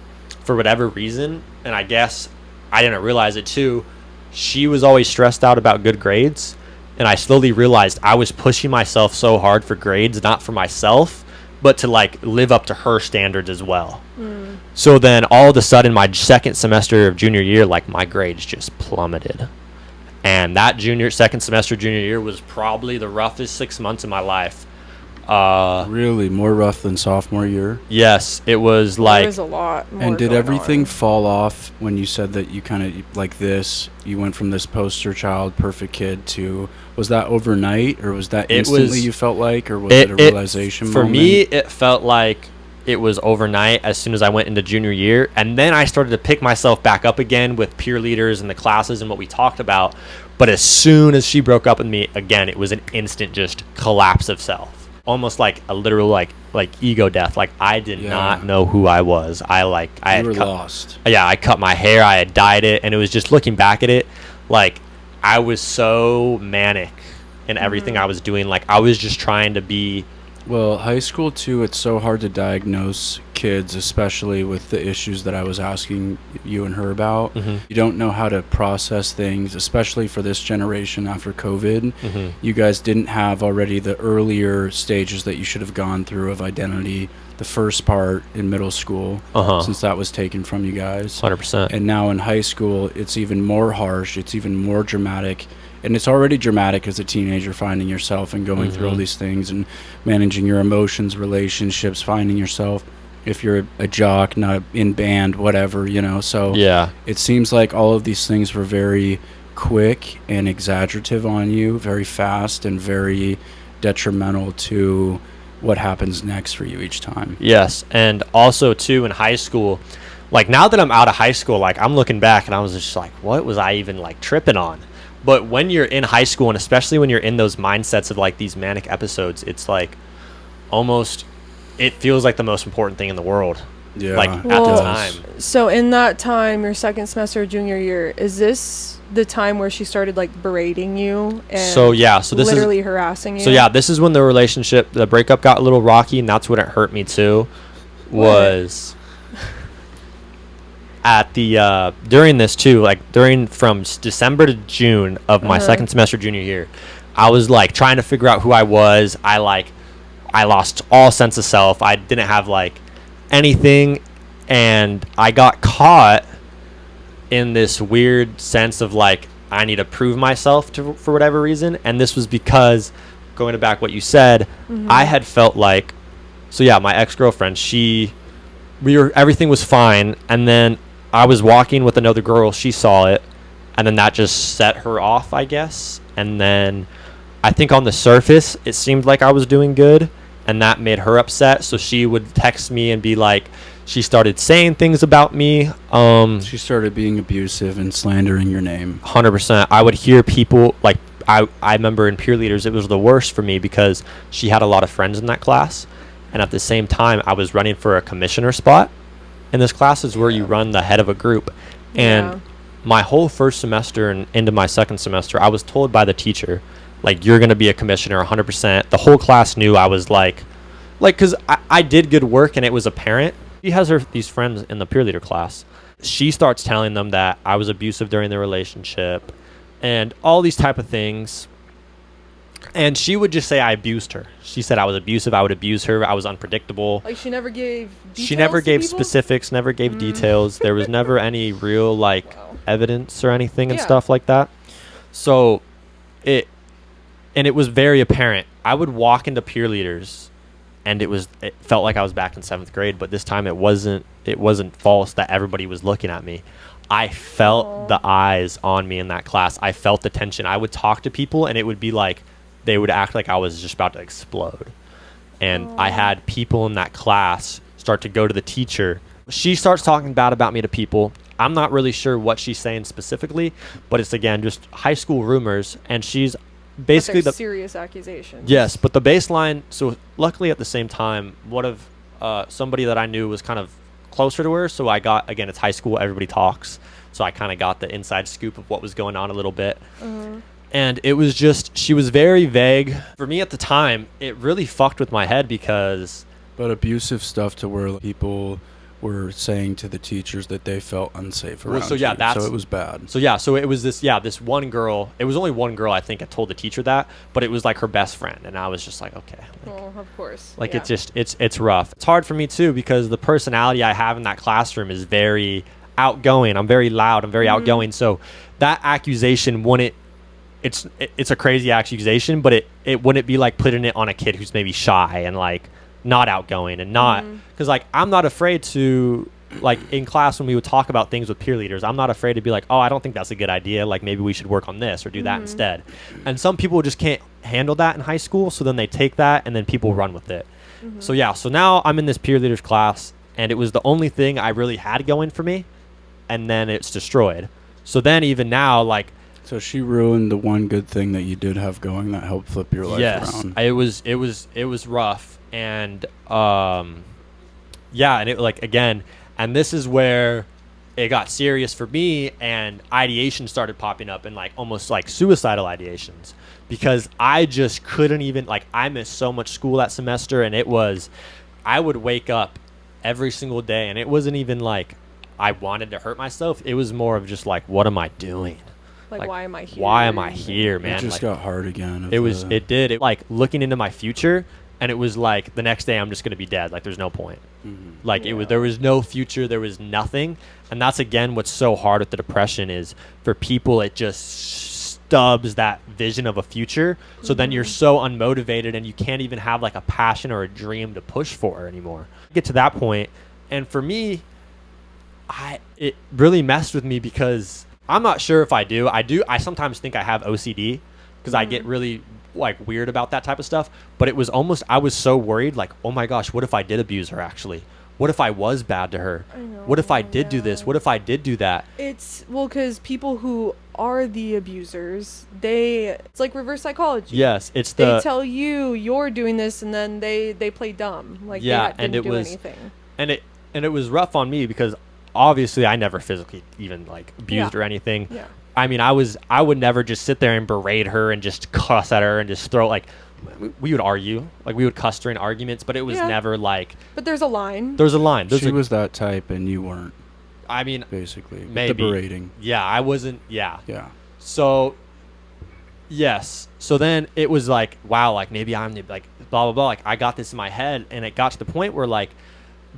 for whatever reason, and I guess I didn't realize it too, she was always stressed out about good grades, and I slowly realized I was pushing myself so hard for grades, not for myself, but to like live up to her standards as well. So then all of a sudden, my second semester of junior year, like my grades just plummeted. And that second semester junior year was probably the roughest 6 months of my life. Really? More rough than sophomore year? Yes, it was like... There was a lot more. And did everything fall off when you said that you kind of, like this, you went from this poster child, perfect kid to... Was that overnight, or was that instantly you felt like, or was it a realization moment? For me, it felt like it was overnight as soon as I went into junior year. And then I started to pick myself back up again with peer leaders and the classes and what we talked about. But as soon as she broke up with me, again, it was an instant just collapse of self. Almost like a literal like ego death. Like I did not know who I was. I had lost. Yeah, I cut my hair, I had dyed it, and it was just looking back at it, like I was so manic in everything I was doing. Like I was just trying to be... Well, high school too, it's so hard to diagnose kids, especially with the issues that I was asking you and her about. You don't know how to process things, especially for this generation after COVID. You guys didn't have already the earlier stages that you should have gone through of identity, the first part in middle school, since that was taken from you guys. 100%. And now in high school, it's even more harsh, it's even more dramatic. And it's already dramatic as a teenager, finding yourself and going through all these things and managing your emotions, relationships, finding yourself. If you're a jock, not in band, whatever, you know. So yeah, it seems like all of these things were very quick and exaggerative on you, very fast and very detrimental to what happens next for you each time. Yes, and also too in high school, like now that I'm out of high school, like I'm looking back and I was just like, what was I even like tripping on? But when you're in high school, and especially when you're in those mindsets of like these manic episodes, it's like almost, it feels like the most important thing in the world. Yeah. Like at the time. So in that time, your second semester of junior year, is this the time where she started like berating you and so this literally is harassing you? So yeah, this is when the breakup got a little rocky, and that's when it hurt me too. Was at the during this too, like from December to June of my second semester junior year, I was like trying to figure out who I was. I lost all sense of self. I didn't have like anything, and I got caught in this weird sense of like I need to prove myself for whatever reason. And this was because, going to back what you said, I had felt like, so yeah, my ex-girlfriend, everything was fine, and then I was walking with another girl, she saw it, and then that just set her off, I guess. And then I think on the surface it seemed like I was doing good, and that made her upset. So she would text me and be like, she started saying things about me. She started being abusive and slandering your name. 100%. I would hear people, like, I remember in peer leaders, it was the worst for me because she had a lot of friends in that class. And at the same time, I was running for a commissioner spot. And this class is where you run the head of a group. And my whole first semester and into my second semester, I was told by the teacher, like, you're going to be a commissioner 100%. The whole class knew I was like, because I did good work and it was apparent. She has these friends in the peer leader class. She starts telling them that I was abusive during the relationship and all these type of things. And she would just say I abused her. She said I was abusive. I would abuse her. I was unpredictable. Like she never gave details. She never gave people? Specifics, never gave details. There was never any real evidence or anything and stuff like that. So it was very apparent. I would walk into peer leaders and it felt like I was back in 7th grade, but this time it wasn't false that everybody was looking at me. I felt the eyes on me in that class. I felt the tension. I would talk to people and it would be like they would act like I was just about to explode. And I had people in that class start to go to the teacher. She starts talking bad about me to people. I'm not really sure what she's saying specifically, but it's, again, just high school rumors. And she's basically the serious accusations. Yes, but the baseline. So luckily at the same time, somebody that I knew was kind of closer to her. So I got, again, it's high school, everybody talks. So I kind of got the inside scoop of what was going on a little bit. And it was just, she was very vague. For me at the time, it really fucked with my head because... But abusive stuff to where people were saying to the teachers that they felt unsafe around so yeah, you. So it was bad. So it was this one girl. It was only one girl, I think, I told the teacher that, but it was like her best friend. And I was just like, okay. Well, of course. Like, it's rough. It's hard for me too, because the personality I have in that classroom is very outgoing. I'm very loud. I'm very outgoing. So that accusation wouldn't, it's a crazy accusation, but it wouldn't be like putting it on a kid who's maybe shy and like not outgoing and not, because like I'm not afraid to, like in class when we would talk about things with peer leaders, I'm not afraid to be like, oh, I don't think that's a good idea, like maybe we should work on this or do that instead. And some people just can't handle that in high school, so then they take that and then people run with it. So now I'm in this peer leaders class and it was the only thing I really had going for me, and then it's destroyed. So then even now, like, so she ruined the one good thing that you did have going that helped flip your life around. It was rough. And and it, like, again, and this is where it got serious for me, and ideation started popping up, and like almost like suicidal ideations, because I just couldn't even, like, I missed so much school that semester, and I would wake up every single day, and it wasn't even like I wanted to hurt myself. It was more of just like, what am I doing? Like, why am I here? Why am I here, man? It just got hard again. It did. Like, looking into my future, and it was like the next day I'm just going to be dead. Like, there's no point. Like, there was no future. There was nothing. And that's, again, what's so hard with the depression is for people, it just stubs that vision of a future. So then you're so unmotivated and you can't even have like a passion or a dream to push for anymore. Get to that point. And for me, it really messed with me because I'm not sure if I do. I sometimes think I have OCD because I get really like weird about that type of stuff. But it was almost, I was so worried, like, oh my gosh, what if I did abuse her actually? What if I was bad to her? I know, what if I did do this? What if I did do that? It's, well, because people who are the abusers, it's like reverse psychology. Yes, they tell you you're doing this, and then they play dumb, like they didn't do anything. And it was rough on me because obviously I never physically even like abused or anything. Yeah. I mean, I would never just sit there and berate her and just cuss at her and just throw, like, we would argue, like we would cuss during arguments, but it was never like. But there's a line. There's a line. She was that type, and you weren't. I mean, basically, maybe the berating. Yeah, I wasn't. Yeah. Yeah. So, yes. So then it was like, wow, like maybe I'm like blah blah blah. Like I got this in my head, and it got to the point where like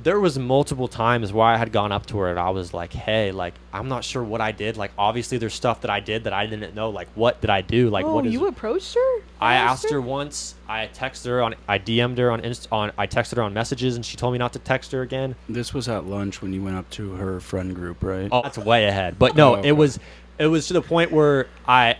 there was multiple times where I had gone up to her and I was like, hey, like, I'm not sure what I did. Like, obviously there's stuff that I did that I didn't know. Like, what did I do? Like, what is... you approached her? I asked her once. I texted her I DM'd her I texted her on messages, and she told me not to text her again. This was at lunch when you went up to her friend group, right? Oh, that's way ahead. But no, okay. It was to the point where I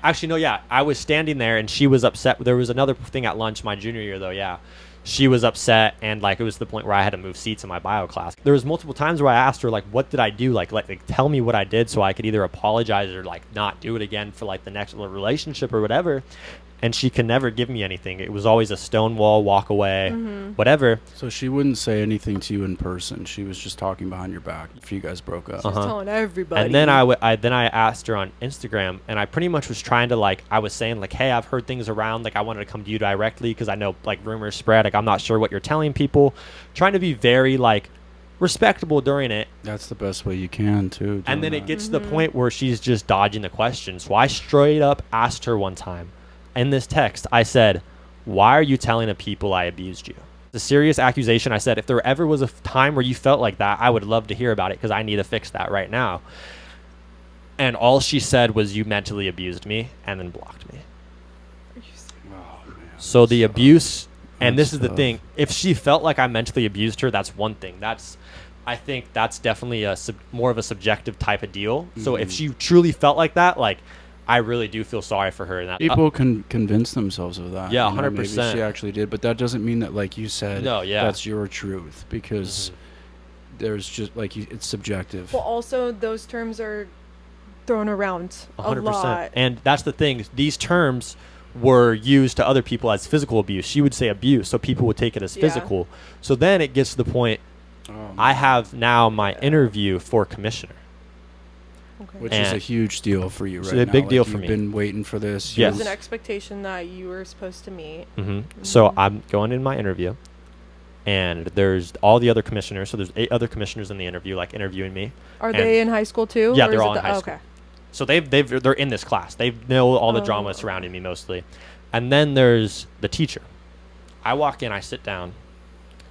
was standing there and she was upset. There was another thing at lunch my junior year though, yeah. She was upset, and like it was the point where I had to move seats in my bio class. There was multiple times where I asked her like, what did I do? Like tell me what I did so I could either apologize or like not do it again for like the next relationship or whatever. And she could never give me anything. It was always a stonewall, walk away, whatever. So she wouldn't say anything to you in person. She was just talking behind your back if you guys broke up. She's telling everybody. And then I asked her on Instagram, and I pretty much was trying to like, I was saying like, hey, I've heard things around. Like I wanted to come to you directly because I know like rumors spread. Like I'm not sure what you're telling people. Trying to be very like respectable during it. That's the best way you can too. And then it gets to the point where she's just dodging the question. So I straight up asked her one time. In this text, I said, why are you telling the people I abused you? The serious accusation. I said, if there ever was a time where you felt like that, I would love to hear about it because I need to fix that right now. And all she said was, you mentally abused me, and then blocked me. Oh, man, so the abuse And this is the thing. If she felt like I mentally abused her, that's one thing. I think that's definitely more of a subjective type of deal. So if she truly felt like that, like, I really do feel sorry for her. And people can convince themselves of that. Yeah, 100%. Maybe she actually did, but that doesn't mean that, like you said, that's your truth, because there's just it's subjective. Well, also those terms are thrown around 100%. A lot. And that's the thing. These terms were used to other people as physical abuse. She would say abuse, so people would take it as physical. So then it gets to the point, I have now my interview for commissioner. Okay. Which is a huge deal for you right now. It's a big deal for me. You've been waiting for this. There's an expectation that you were supposed to meet. So I'm going in my interview, and there's all the other commissioners. So there's 8 other commissioners in the interview, like interviewing me. Are they in high school too? Yeah, they're all in high school. Okay. So they're in this class. They know all the drama surrounding me mostly. And then there's the teacher. I walk in, I sit down,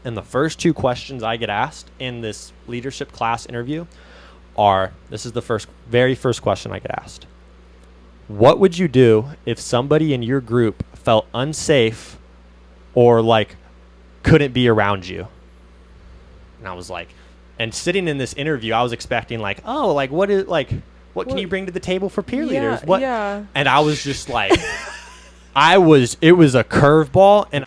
and the first 2 questions I get asked in this leadership class interview are, this is the very first question I get asked. What would you do if somebody in your group felt unsafe or like couldn't be around you? And I was like, and sitting in this interview, I was expecting like, oh, like what can you bring to the table for peer leaders? What? Yeah. And I was just like, it was a curveball, and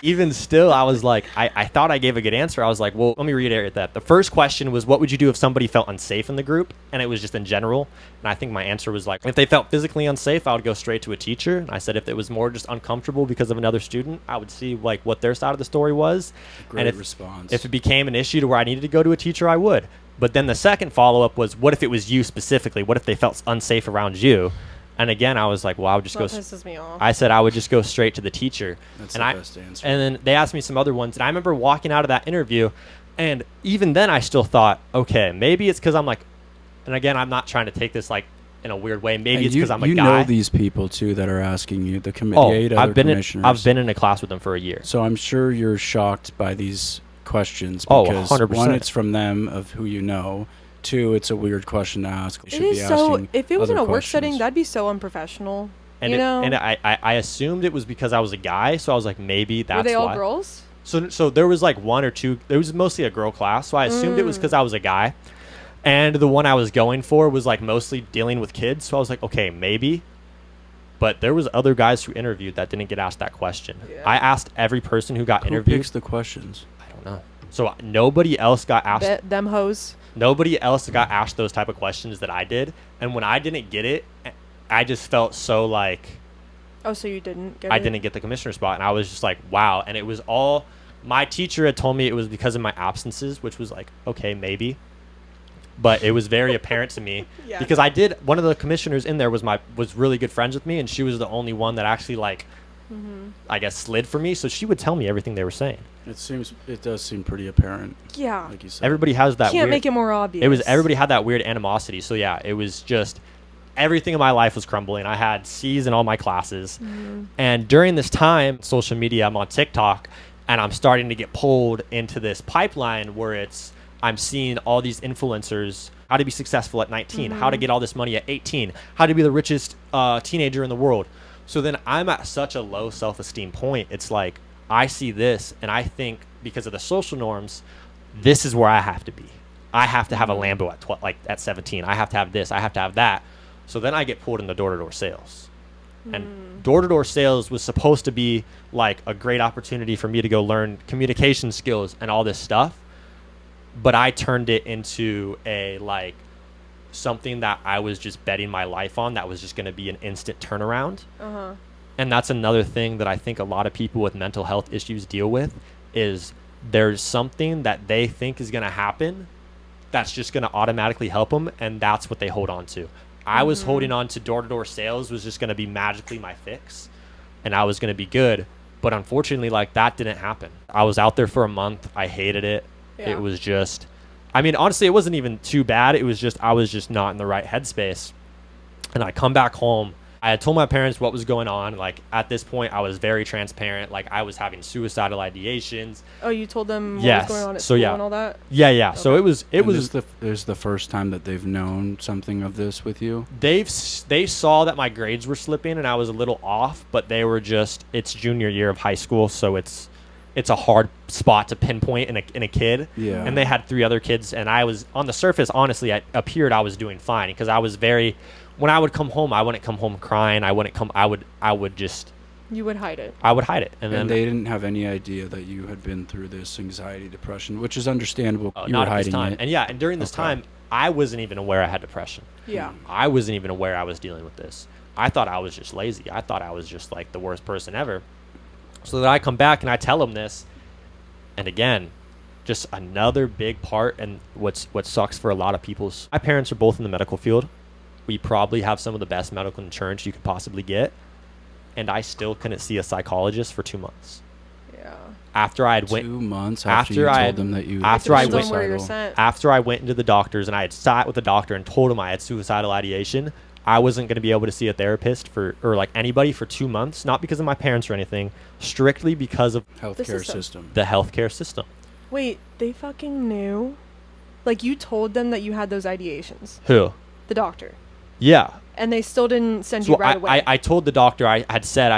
even still, I was like, I thought I gave a good answer. I was like, well, let me reiterate that. The first question was, what would you do if somebody felt unsafe in the group? And it was just in general. And I think my answer was like, if they felt physically unsafe, I would go straight to a teacher. And I said, if it was more just uncomfortable because of another student, I would see like what their side of the story was. Great response. If it became an issue to where I needed to go to a teacher, I would. But then the second follow-up was, what if it was you specifically? What if they felt unsafe around you? And again, I was like, well, I would just that pisses me off. I said I would just go straight to the teacher. That's the best answer. And then they asked me some other ones. And I remember walking out of that interview, and even then I still thought, okay, maybe it's because I'm like, and again, I'm not trying to take this like in a weird way. Maybe it's because I'm a guy. You know these people, too, that are asking you, the committee, I've been in a class with them for a year. So I'm sure you're shocked by these questions because 100%. One, it's from them of who you know. 2, it's a weird question to ask. It is so. If it was in a work setting, that'd be so unprofessional. And I assumed it was because I was a guy, so I was like, maybe that's why. Were they all girls? So there was like 1 or 2. There was mostly a girl class, so I assumed it was because I was a guy. And the one I was going for was like mostly dealing with kids, so I was like, okay, maybe. But there was other guys who interviewed that didn't get asked that question. Yeah. I asked every person who got interviewed. Who picks the questions? I don't know. So nobody else got asked. Them hoes. Nobody else got asked those type of questions that I did. And when I didn't get it, I just felt so like... Oh, so you didn't get it? I didn't get the commissioner spot. And I was just like, wow. And it was all... My teacher had told me it was because of my absences, which was like, okay, maybe. But it was very apparent to me. Yeah. Because I did... One of the commissioners in there was really good friends with me. And she was the only one that actually like... I guess slid for me, so she would tell me everything they were saying. It does seem pretty apparent. Yeah, like you said. Everybody has that. Can't make it more obvious. Everybody had that weird animosity. So yeah, it was just everything in my life was crumbling. I had C's in all my classes, and during this time, social media, I'm on TikTok, and I'm starting to get pulled into this pipeline where I'm seeing all these influencers. How to be successful at 19, how to get all this money at 18, how to be the richest teenager in the world. So then I'm at such a low self-esteem point. It's like I see this and I think because of the social norms, this is where I have to be. I have to have a Lambo at 17. I have to have this. I have to have that. So then I get pulled into door-to-door sales. And door-to-door sales was supposed to be like a great opportunity for me to go learn communication skills and all this stuff. But I turned it into something that I was just betting my life on that was just going to be an instant turnaround. And that's another thing that I think a lot of people with mental health issues deal with is there's something that they think is going to happen that's just going to automatically help them, and that's what they hold on to. I was holding on to door-to-door sales was just going to be magically my fix, and I was going to be good. But unfortunately, that didn't happen. I was out there for a month. I hated it. Yeah. It was just... I mean, honestly, it wasn't even too bad. It was just I was just not in the right headspace. And I come back home. I had told my parents what was going on. Like, at this point, I was very transparent. Like, I was having suicidal ideations. Oh, you told them what Yes. was going on at So, school yeah. and all that? Yeah, yeah. Okay. So it was There's the first time that they've known something of this with you. they saw that my grades were slipping and I was a little off, but they were just, it's junior year of high school, so it's a hard spot to pinpoint in a kid. Yeah. And they had 3 other kids, and I was on the surface, honestly, it appeared I was doing fine because I was very, when I would come home, I wouldn't come home crying. I would just, You would hide it. I would hide it. And then they didn't have any idea that you had been through this anxiety, depression, which is understandable. You not were at this hiding time. it. And yeah, and during this Okay. time, I wasn't even aware I had depression. Yeah. I wasn't even aware I was dealing with this. I thought I was just lazy. I thought I was just like the worst person ever. So that I come back and I tell him this, and again, just another big part, and what sucks for a lot of people's, my parents are both in the medical field. We probably have some of the best medical insurance you could possibly get, and I still couldn't see a psychologist for 2 months. Yeah. After I had 2 months after after you I- told them that you after I Depends went- on where you're suicidal. sent. after I went into the doctors and I had sat with the doctor and told him I had suicidal ideation, I wasn't going to be able to see a therapist or like anybody for 2 months, not because of my parents or anything, strictly because of healthcare system. system. the healthcare system. Wait, they fucking knew? Like, you told them that you had those ideations, Who? the doctor, Yeah. and they still didn't send So you right away. I told the doctor, I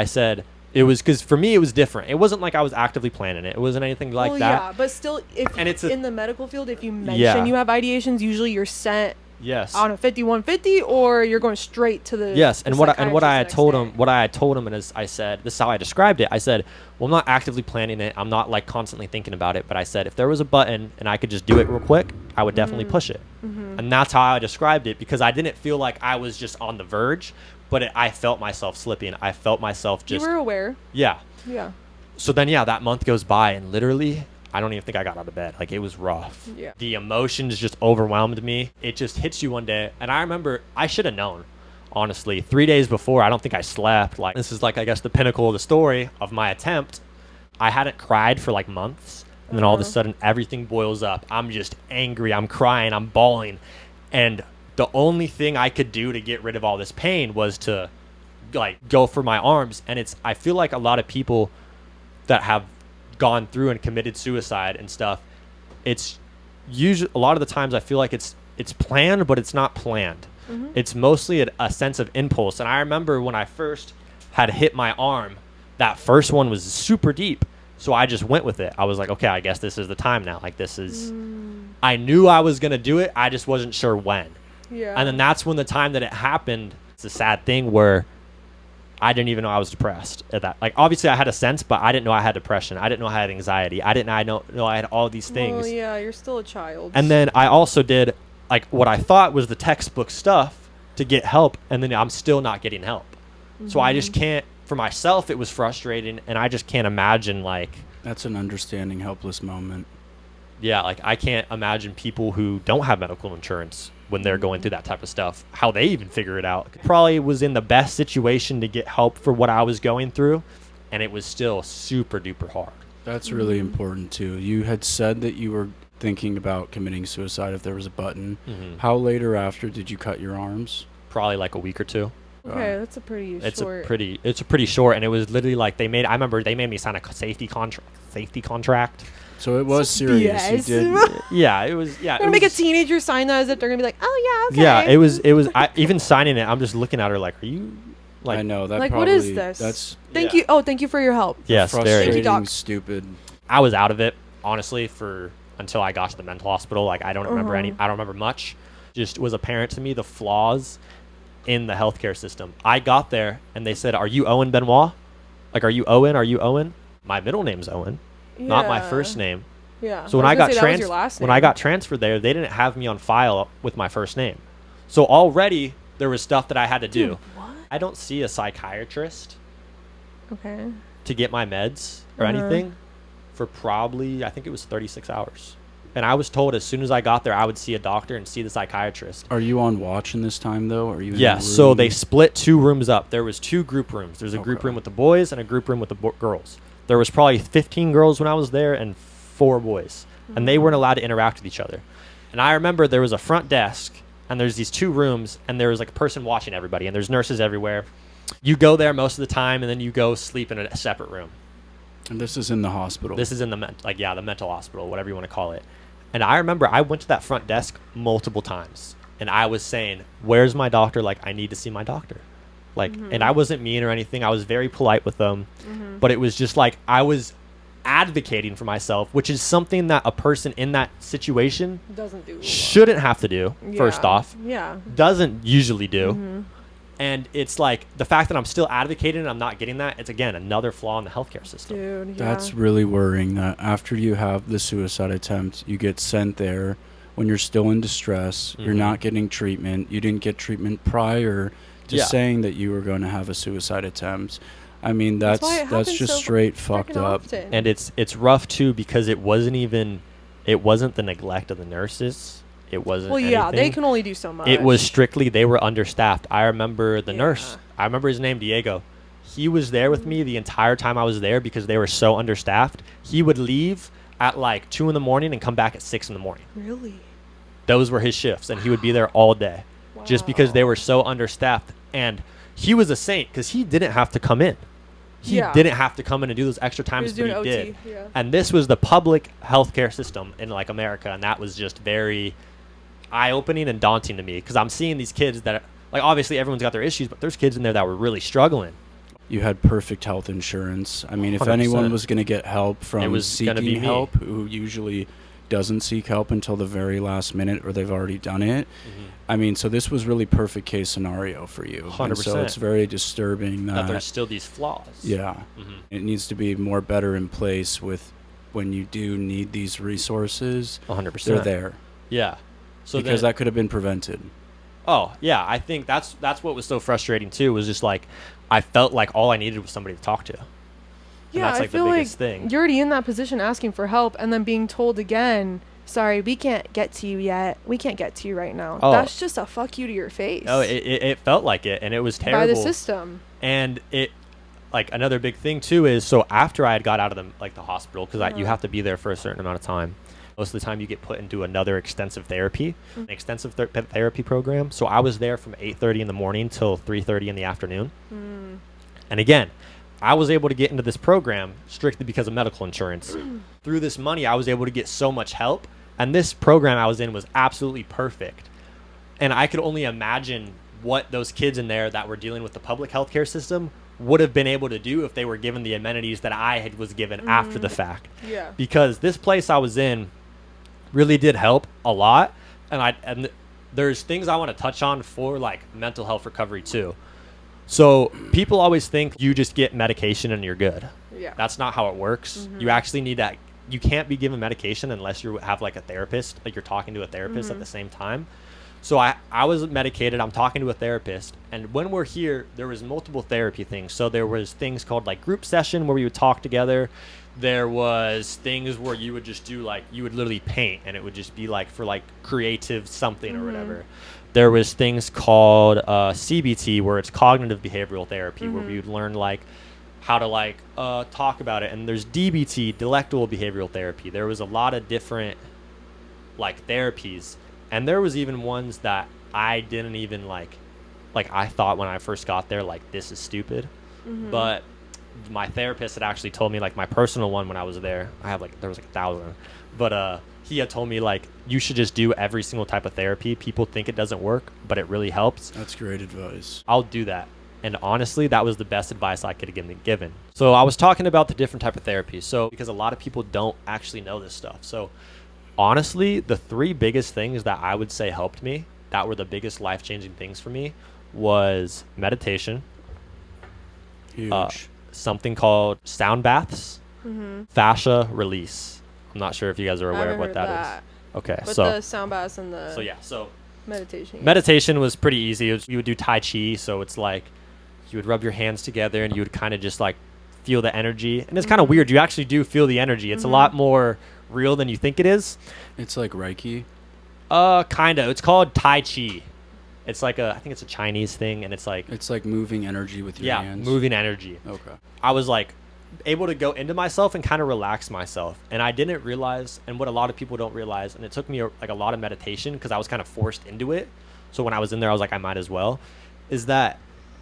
said, it was because for me it was different. It wasn't like I was actively planning it. It wasn't anything like well, that. yeah, but still, if And it's a- in the medical field, if you mention Yeah. you have ideations, usually you're sent Yes. on a 5150, or you're going straight to the Yes, and what I had psychiatrist told the him, next day. what I had told him, and as I said, this is how I described it. I said, "Well, I'm not actively planning it. I'm not like constantly thinking about it. But I said, if there was a button and I could just do it real quick, I would definitely push it." And that's how I described it, because I didn't feel like I was just on the verge, but I felt myself slipping. I felt myself You just were aware. yeah. Yeah. So then yeah, that month goes by, and literally, I don't even think I got out of bed. Like, it was rough. Yeah. The emotions just overwhelmed me. It just hits you one day. And I remember I should have known, honestly. 3 days before, I don't think I slept. Like, this is like, I guess, the pinnacle of the story of my attempt. I hadn't cried for like months. And then all of a sudden, everything boils up. I'm just angry. I'm crying. I'm bawling. And the only thing I could do to get rid of all this pain was to like go for my arms. And I feel like a lot of people that have gone through and committed suicide and stuff, it's usually, a lot of the times I feel like it's planned, but it's not planned. It's mostly a sense of impulse. And I remember when I first had hit my arm, that first one was super deep, so I just went with it. I was like, okay, I guess this is the time now. Like, this is I knew I was gonna do it, I just wasn't sure when. Yeah. And then that's when the time that it happened, it's a sad thing where I didn't even know I was depressed at that. Like, obviously I had a sense, but I didn't know I had depression. I didn't know I had anxiety. I know I had all these things. Well, yeah, you're still a child. And then I also did like what I thought was the textbook stuff to get help, and then I'm still not getting help. So I just can't, for myself it was frustrating, and I just can't imagine, like, That's an understanding, helpless moment. yeah, like I can't imagine people who don't have medical insurance when they're going through that type of stuff, how they even figure it out. Probably was in the best situation to get help for what I was going through, and it was still super duper hard. That's really important too. You had said that you were thinking about committing suicide if there was a button. How later after did you cut your arms? Probably like a week or two. okay, that's a pretty short. It's a pretty short, and it was literally like I remember they made me sign a safety contract. So it was serious. BS. You did. Yeah, it was. Yeah, You're gonna make a teenager sign that as if they're gonna be like, oh yeah, okay. Yeah, it was. I even signing it, I'm just looking at her like, are you? Like, I know that. Like, probably, what is this? That's Thank Yeah. you. Oh, thank you for your help. yes, very. frustrating, Doc. stupid. I was out of it, honestly, until I got to the mental hospital. Like, I don't remember I don't remember much. Just was apparent to me the flaws in the healthcare system. I got there and they said, "Are you Owen Benoit? Like, are you Owen? Are you Owen?" My middle name's Owen, not my Yeah. first name. Yeah. So when was I gonna got say that was your last when I name. got transferred there, they didn't have me on file with my first name. So already there was stuff that I had to do. Dude, what? I don't see a psychiatrist Okay. to get my meds or anything for probably, I think it was 36 hours. And I was told as soon as I got there, I would see a doctor and see the psychiatrist. Are you on watch in this time though? Are you? In Yeah, a so room? they split 2 rooms up. There was 2 group rooms. There's a group Okay. room with the boys and a group room with the girls. There was probably 15 girls when I was there and 4 boys. And they weren't allowed to interact with each other. And I remember there was a front desk, and there's these 2 rooms, and there was like a person watching everybody, and there's nurses everywhere. You go there most of the time, and then you go sleep in a separate room. And this is in the hospital. This is in the mental hospital, whatever you want to call it. And I remember I went to that front desk multiple times, and I was saying, "Where's my doctor? Like, I need to see my doctor." Like, and I wasn't mean or anything. I was very polite with them, but it was just like I was advocating for myself, which is something that a person in that situation doesn't do. Shouldn't have to do. First off, doesn't usually do. And it's like the fact that I'm still advocating and I'm not getting that, it's again another flaw in the healthcare system. Dude, That's really worrying that after you have the suicide attempt, you get sent there when you're still in distress, you're not getting treatment, you didn't get treatment prior to saying that you were going to have a suicide attempt. I mean, that's just so straight fucked up. Often. And it's rough too, because it wasn't the neglect of the nurses. It wasn't anything. They can only do so much. It was strictly they were understaffed. I remember the nurse. I remember his name, Diego. He was there with me the entire time I was there because they were so understaffed. He would leave at like 2 a.m. and come back at 6 a.m. Really? Those were his shifts, and he would be there all day just because they were so understaffed. And he was a saint because he didn't have to come in. He didn't have to come in and do those extra times, but he OT, did. And this was the public healthcare system in like America, and that was just very eye-opening and daunting to me because I'm seeing these kids that like obviously everyone's got their issues, but there's kids in there that were really struggling. You had perfect health insurance. I mean, if 100%. anyone was going to get help from seeking help, me. who usually doesn't seek help until the very last minute or they've already done it. I mean, so this was really perfect case scenario for you. 100%. And so it's very disturbing that there's still these flaws. Yeah. It needs to be more better in place with when you do need these resources. 100%. They're there. Yeah. So because that could have been prevented. Oh, yeah. I think that's what was so frustrating too, was just like I felt like all I needed was somebody to talk to. And that's like I feel the biggest thing. You're already in that position asking for help and then being told again, sorry, we can't get to you yet. We can't get to you right now. Oh. That's just a fuck you to your face. Oh, it felt like it, and it was terrible. By the system. And it, like, another big thing too is, so after I had got out of the hospital, because you have to be there for a certain amount of time. Most of the time you get put into another extensive therapy, an extensive therapy program. So I was there from 8:30 in the morning till 3:30 in the afternoon. And again, I was able to get into this program strictly because of medical insurance. Through this money, I was able to get so much help. And this program I was in was absolutely perfect. And I could only imagine what those kids in there that were dealing with the public healthcare system would have been able to do if they were given the amenities that I was given after the fact. Yeah. Because this place I was in really did help a lot. And there's things I want to touch on for like mental health recovery too. So people always think you just get medication and you're good. Yeah. That's not how it works. You actually need that. You can't be given medication unless you have like a therapist, like you're talking to a therapist at the same time. So I was medicated. I'm talking to a therapist. And when we're here, there was multiple therapy things. So there was things called like group session where we would talk together. There was things where you would just do like, you would literally paint and it would just be like for like creative something or whatever. There was things called CBT, where it's cognitive behavioral therapy, where we would learn like how to like talk about it. And there's DBT, delectable behavioral therapy. There was a lot of different like therapies. And there was even ones that I didn't even like I thought when I first got there, like, this is stupid. But my therapist had actually told me, like, my personal one when I was there, there was like 1,000. But he had told me, like, you should just do every single type of therapy. People think it doesn't work, but it really helps. That's great advice. I'll do that. And honestly, that was the best advice I could have given. So I was talking about the different type of therapies. So because a lot of people don't actually know this stuff. So honestly, the 3 biggest things that I would say helped me, that were the biggest life-changing things for me, was meditation. Huge. Something called sound baths, fascia release. I'm not sure if you guys are aware of what that is. Okay, but so the sound baths and the meditation. Meditation was pretty easy. You would do Tai Chi, so it's like you would rub your hands together and you would kind of just like feel the energy. And it's kind of weird. You actually do feel the energy. It's a lot more real than you think it is. It's like Reiki. Kind of. It's called Tai Chi. It's like I think it's a Chinese thing, and it's like moving energy with your hands. Yeah, moving energy. Okay. I was like able to go into myself and kind of relax myself, and I didn't realize, and what a lot of people don't realize, and it took me like a lot of meditation because I was kind of forced into it. So when I was in there, I was like, I might as well. Is that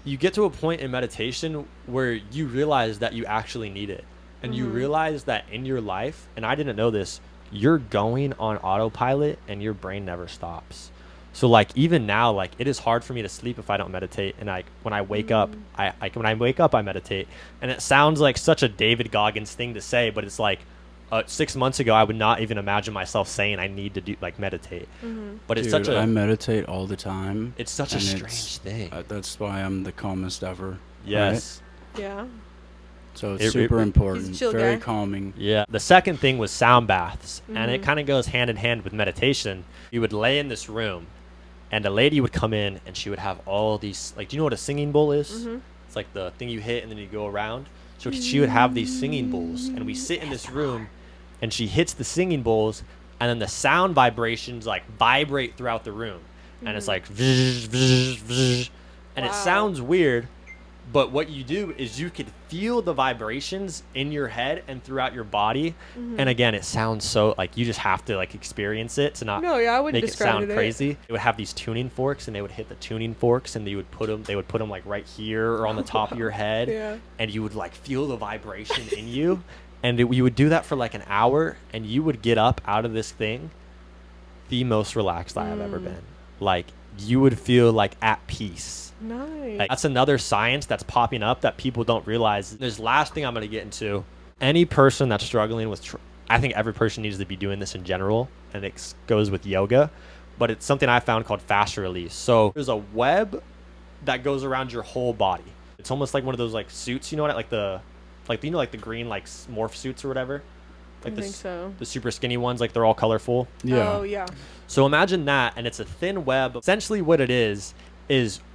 you get to a point in meditation where you realize that you actually need it. And you realize that in your life, and I didn't know this, you're going on autopilot and your brain never stops. So like even now, like it is hard for me to sleep if I don't meditate. And when I wake up, I meditate. And it sounds like such a David Goggins thing to say, but it's like 6 months ago, I would not even imagine myself saying I need to do like meditate. But it's Dude, I meditate all the time. It's such a strange thing. That's why I'm the calmest ever. Yes. Right? Yeah. So it's super important. He's a chill Very guy. calming. Yeah. The second thing was sound baths. And it kind of goes hand in hand with meditation. You would lay in this room and a lady would come in and she would have all these, like, do you know what a singing bowl is? It's like the thing you hit and then you go around. So she would have these singing bowls and we sit in this room and she hits the singing bowls and then the sound vibrations like vibrate throughout the room. And it's like, vzz, vzz, vzz, and it sounds weird. But what you do is you could feel the vibrations in your head and throughout your body. And again, it sounds so like you just have to like experience it to not I wouldn't make it describe sound crazy. They would have these tuning forks and they would hit the tuning forks and they would put them like right here or on the top of your head. Yeah. And you would like feel the vibration in you. And you would do that for like an hour and you would get up out of this thing the most relaxed I have ever been. Like you would feel like at peace. Nice. Like, that's another science that's popping up that people don't realize. There's last thing I'm going to get into. Any person that's struggling with, I think every person needs to be doing this in general, and it goes with yoga, but it's something I found called fascia release. So there's a web that goes around your whole body. It's almost like one of those like suits, you know what? Like the green like morph suits or whatever. Like I think so. The super skinny ones, like they're all colorful. Yeah. Oh yeah. So imagine that, and it's a thin web. Essentially what it is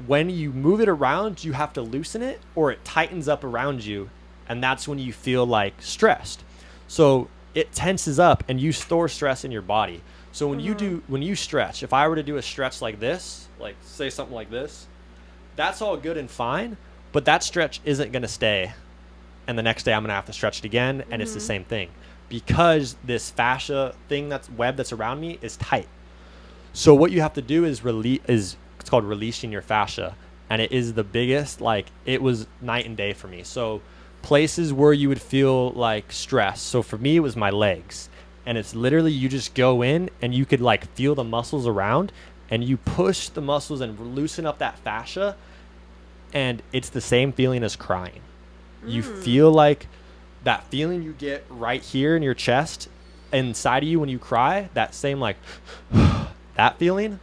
when you move it around, you have to loosen it or it tightens up around you. And that's when you feel like stressed. So it tenses up and you store stress in your body. So when you stretch, if I were to do a stretch like this, like say something like this, that's all good and fine, but that stretch isn't going to stay. And the next day I'm going to have to stretch it again. And it's the same thing because this fascia thing web that's around me is tight. So what you have to do is it's called releasing your fascia, and it is the biggest, like it was night and day for me. So places where you would feel like stress. So for me, it was my legs, and it's literally, you just go in and you could like feel the muscles around and you push the muscles and loosen up that fascia. And it's the same feeling as crying. You feel like that feeling you get right here in your chest inside of you when you cry, that same like that feeling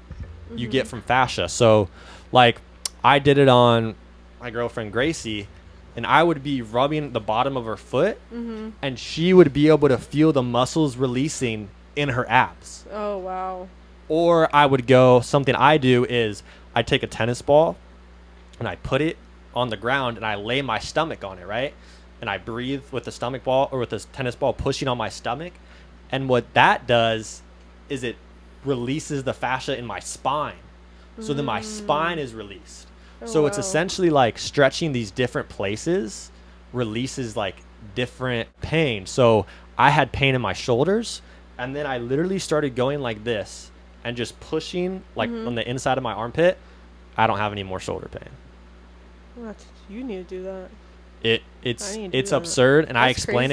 you get from fascia. So like I did it on my girlfriend Gracie, and I would be rubbing the bottom of her foot and she would be able to feel the muscles releasing in her abs. Oh wow. Or I would go, something I do is I take a tennis ball and I put it on the ground and I lay my stomach on it, right? And I breathe with the stomach ball or with the tennis ball pushing on my stomach. And what that does is it releases the fascia in my spine. So then my spine is released. So it's essentially like stretching these different places releases like different pain. So I had pain in my shoulders, and then I literally started going like this and just pushing like on the inside of my armpit. I don't have any more shoulder pain. Well, you need to do that. It's absurd, and I explain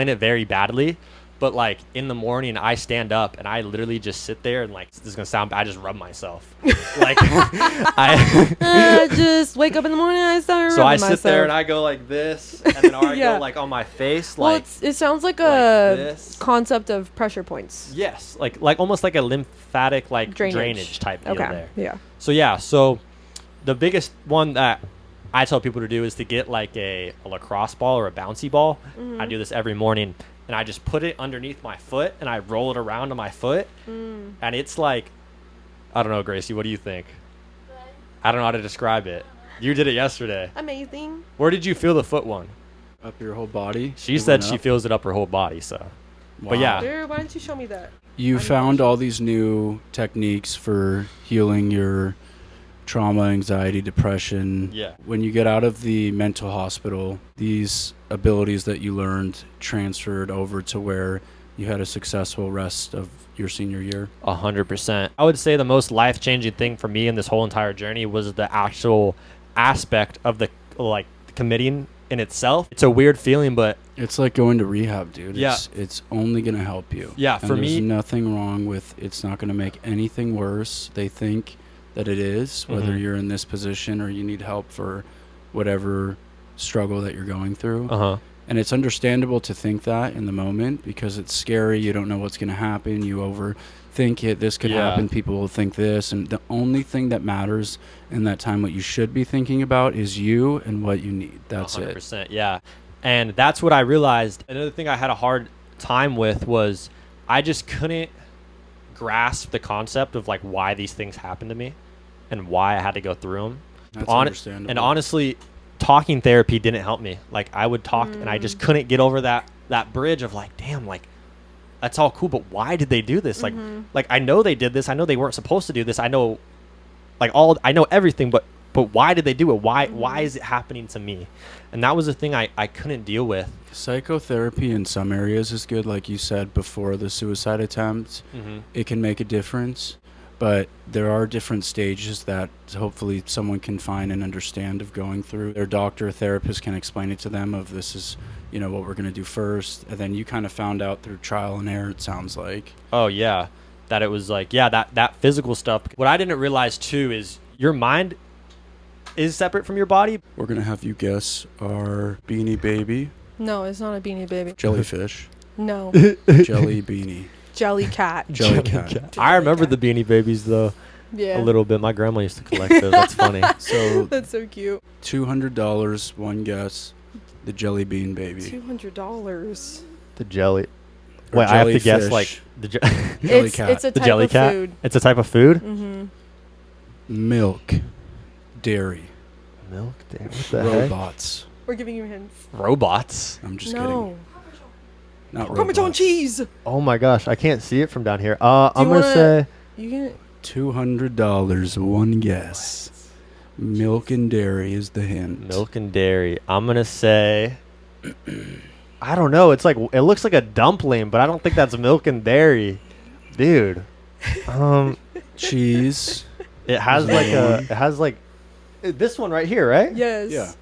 it very badly. But like in the morning, I stand up and I literally just sit there and like, this is gonna sound bad, I just rub myself. Like I just wake up in the morning and I start rubbing myself. So I sit there and I go like this, and then I go like on my face. Well, like it sounds like a this. concept of pressure points. Yes, like almost like a lymphatic like drainage type deal there. Yeah. So the biggest one that I tell people to do is to get like a lacrosse ball or a bouncy ball. I do this every morning. And I just put it underneath my foot and I roll it around on my foot. And it's like, I don't know, Gracie, what do you think? Good. I don't know how to describe it. You did it yesterday. Amazing. Where did you feel the foot one? Up your whole body? She said she feels it up her whole body, so. Wow. But yeah. Dude, why don't you show me that? You found all these new techniques for healing your trauma, anxiety, depression. Yeah. When you get out of the mental hospital, these abilities that you learned transferred over to where you had a successful rest of your senior year? 100%. I would say the most life-changing thing for me in this whole entire journey was the actual aspect of the like committing in itself. It's a weird feeling, but it's like going to rehab, dude. Yeah. It's only going to help you. Yeah, and for there's me, nothing wrong with it's not going to make anything worse. They think that it is, whether you're in this position or you need help for whatever struggle that you're going through. And it's understandable to think that in the moment because it's scary. You don't know what's going to happen. You overthink it. This could happen. People will think this. And the only thing that matters in that time, what you should be thinking about is you and what you need. That's 100%, yeah. And that's what I realized. Another thing I had a hard time with was I just couldn't grasp the concept of like why these things happened to me and why I had to go through them. That's understandable. And honestly, talking therapy didn't help me. Like I would talk and I just couldn't get over that bridge of like, damn, like that's all cool, but why did they do this? Like I know they did this. I know they weren't supposed to do this. I know I know everything, but why did they do it? Why is it happening to me? And that was the thing I couldn't deal with. Psychotherapy in some areas is good, like you said before the suicide attempt. It can make a difference, but there are different stages that hopefully someone can find and understand of going through. Their doctor or therapist can explain it to them of this is, what we're going to do first. And then you kind of found out through trial and error, it sounds like. Oh, yeah. That it was like, that physical stuff. What I didn't realize, too, is your mind is separate from your body. We're going to have you guess our Beanie Baby. No, it's not a Beanie Baby. Jellyfish. No. Jelly Beanie. Jelly cat. Jelly cat. I remember the Beanie Babies, though. Yeah. A little bit. My grandma used to collect those. That's funny. So that's so cute. $200, one guess. The Jelly Bean Baby. $200. The jelly. Or Wait, I have to guess jellyfish. like the Jelly cat. It's a the type jelly of cat. food. It's a type of food. Milk. Dairy. Milk. Damn, what the heck? Robots. We're giving you hints. Robots. I'm just No. kidding. Not Parmesan robots. cheese. Oh my gosh, I can't see it from down here. I'm wanna- gonna say You can. $200, one guess. Milk and dairy is the hint. milk and dairy. I'm gonna say I don't know. It's like it looks like a dumpling, but I don't think that's milk and dairy, dude. Cheese. It has like it has like this one right here, right? Yes. Yeah.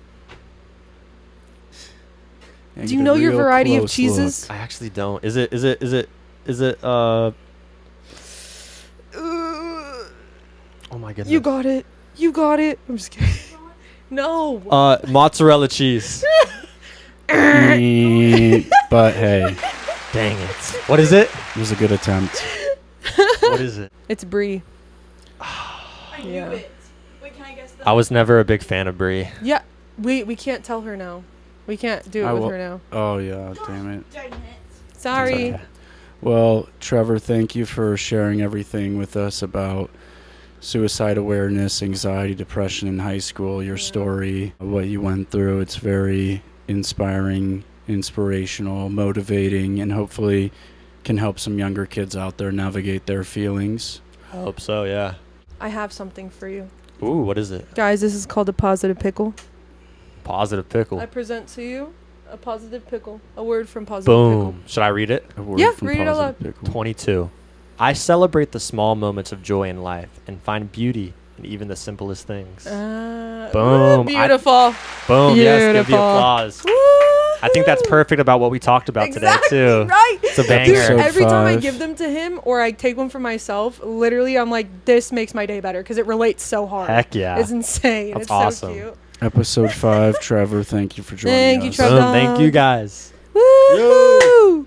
And Do you get a know your real variety of close cheeses? look. I actually don't. Is it Oh my goodness. You got it. You got it. I'm just kidding. No. Mozzarella cheese. But hey, Dang it. What is it? it was a good attempt. What is it? It's brie. I knew Yeah. it. Wait, can I guess that? I was never a big fan of brie. Yeah. We can't tell her now. We can't do it with her now. Oh yeah, damn it. Dang it. Sorry. Okay. Well, Trevor, thank you for sharing everything with us about suicide awareness, anxiety, depression in high school, your story, what you went through. It's very inspiring, inspirational, motivating, and hopefully can help some younger kids out there navigate their feelings. I hope so, yeah. I have something for you. Ooh, what is it? Guys, this is called a positive pickle. Positive pickle. I present to you a positive pickle. A word from positive pickle. Boom. Should I read it? A word Yeah, from read it out Positive loud. Pickle. 22. I celebrate the small moments of joy in life and find beauty in even the simplest things. Boom. Beautiful. Boom. Yes, give the Beautiful. applause. I think that's perfect about what we talked about Exactly, today, too. right? It's a Dude, banger. Episode every time I 5. give them to him or I take one for myself, literally I'm like, this makes my day better because it relates so hard. Heck yeah. It's insane. That's it's awesome. so cute. Episode 5. Trevor, thank you for joining Thank us. you, Trevor. Boom. Thank you, guys. Woo!